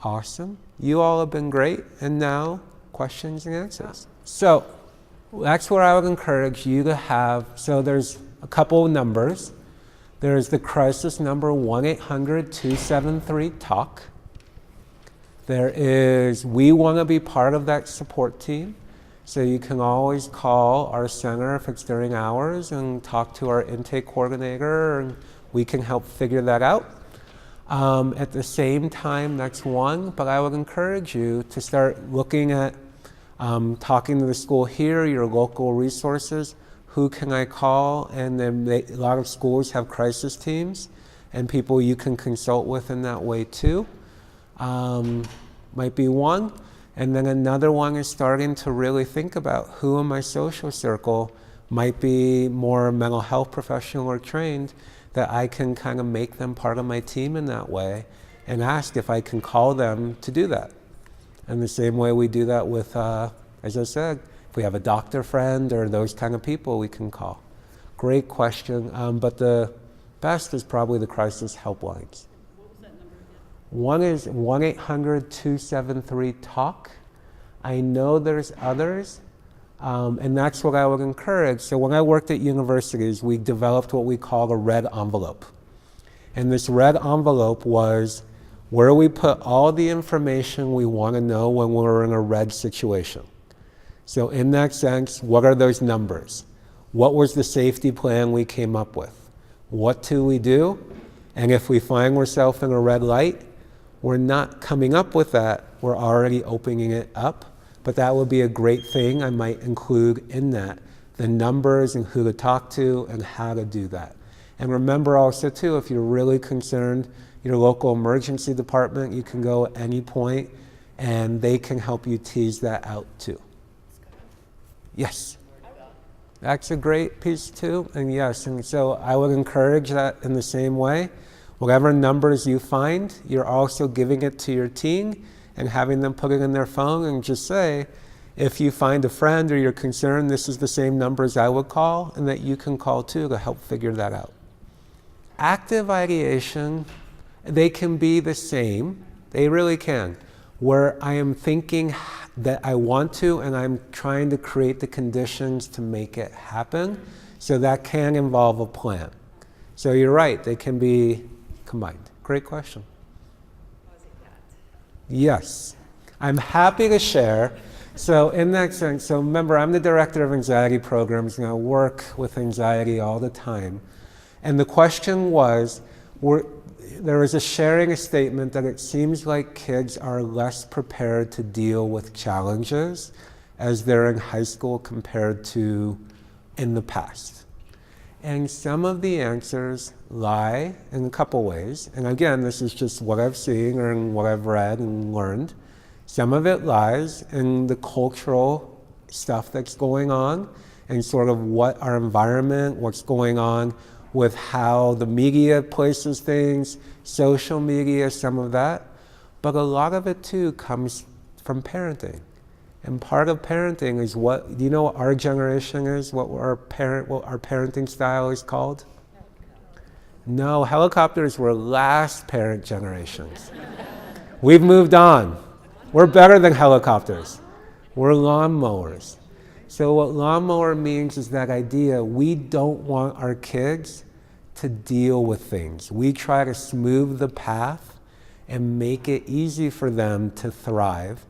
Awesome. You all have been great. And now, questions and answers. So that's where I would encourage you to have. So there's a couple of numbers. There's the crisis number 1-800-273-TALK. There is, we want to be part of that support team. So you can always call our center if it's during hours and talk to our intake coordinator, and we can help figure that out. At the same time, that's one, but I would encourage you to start looking at talking to the school here, your local resources. Who can I call? And then a lot of schools have crisis teams and people you can consult with in that way too. Might be one. And then another one is starting to really think about who in my social circle might be more mental health professional or trained, that I can kind of make them part of my team in that way and ask if I can call them to do that. And the same way we do that with, as I said, if we have a doctor friend or those kind of people we can call. Great question, but the best is probably the crisis helplines. What was that number again? One is 1-800-273-TALK. I know there's others, and that's what I would encourage. So when I worked at universities, we developed what we call a red envelope. And this red envelope was where we put all the information we want to know when we're in a red situation. So in that sense, what are those numbers? What was the safety plan we came up with? What do we do? And if we find ourselves in a red light, we're not coming up with that, we're already opening it up. But that would be a great thing I might include in that, the numbers and who to talk to and how to do that. And remember also too, if you're really concerned, your local emergency department, you can go at any point and they can help you tease that out too. Yes. That's a great piece too, and yes, and so I would encourage that in the same way. Whatever numbers you find, you're also giving it to your teen and having them put it in their phone and just say, if you find a friend or you're concerned, this is the same numbers I would call, and that you can call too to help figure that out. Active ideation, they can be the same. They really can. Where I am thinking that I want to and I'm trying to create the conditions to make it happen. So that can involve a plan. So you're right, they can be combined. Great question. Yes. I'm happy to share. So in that sense, so remember, I'm the director of anxiety programs and I work with anxiety all the time. And the question was, there was a sharing a statement that it seems like kids are less prepared to deal with challenges as they're in high school compared to in the past. And some of the answers lie in a couple ways. And again, this is just what I've seen or what I've read and learned. Some of it lies in the cultural stuff that's going on and sort of what our environment, what's going on with how the media places things, social media, some of that. But a lot of it too comes from parenting. And part of parenting is do you know what our generation is, what our parenting style is called? No, helicopters were last parent generations. We've moved on. We're better than helicopters. We're lawnmowers. So what lawnmower means is that idea, we don't want our kids to deal with things. We try to smooth the path and make it easy for them to thrive,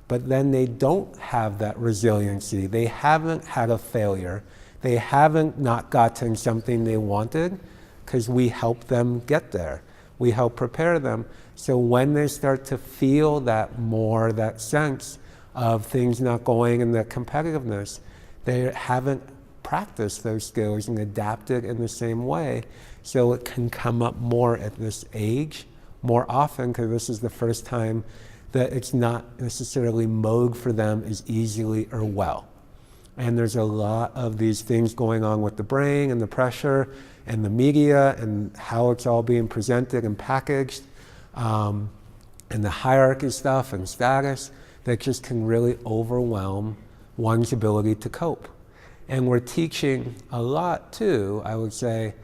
but then they don't have that resiliency. They haven't had a failure. They haven't not gotten something they wanted because we help them get there. We help prepare them. So when they start to feel that more, that sense of things not going and the competitiveness, they haven't practiced those skills and adapted in the same way. So it can come up more at this age, more often, because this is the first time that it's not necessarily mode for them as easily or well. And there's a lot of these things going on with the brain and the pressure and the media and how it's all being presented and packaged, and the hierarchy stuff and status that just can really overwhelm one's ability to cope. And we're teaching a lot too, I would say,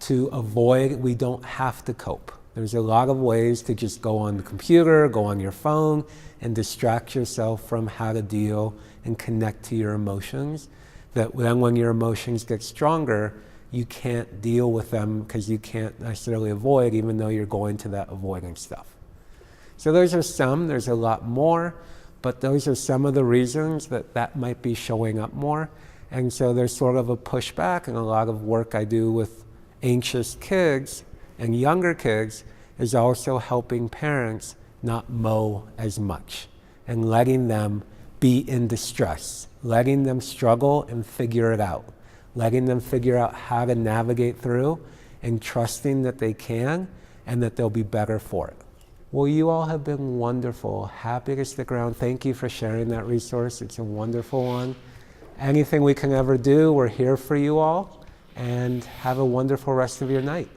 to avoid, we don't have to cope. There's a lot of ways to just go on the computer, go on your phone, and distract yourself from how to deal and connect to your emotions. That then when your emotions get stronger, you can't deal with them because you can't necessarily avoid, even though you're going to that avoiding stuff. So those are some, there's a lot more, but those are some of the reasons that might be showing up more. And so there's sort of a pushback, and a lot of work I do with anxious kids and younger kids is also helping parents not mow as much and letting them be in distress, letting them struggle and figure it out, letting them figure out how to navigate through and trusting that they can and that they'll be better for it. Well, you all have been wonderful. Happy to stick around. Thank you for sharing that resource. It's a wonderful one. Anything we can ever do, we're here for you all. And have a wonderful rest of your night.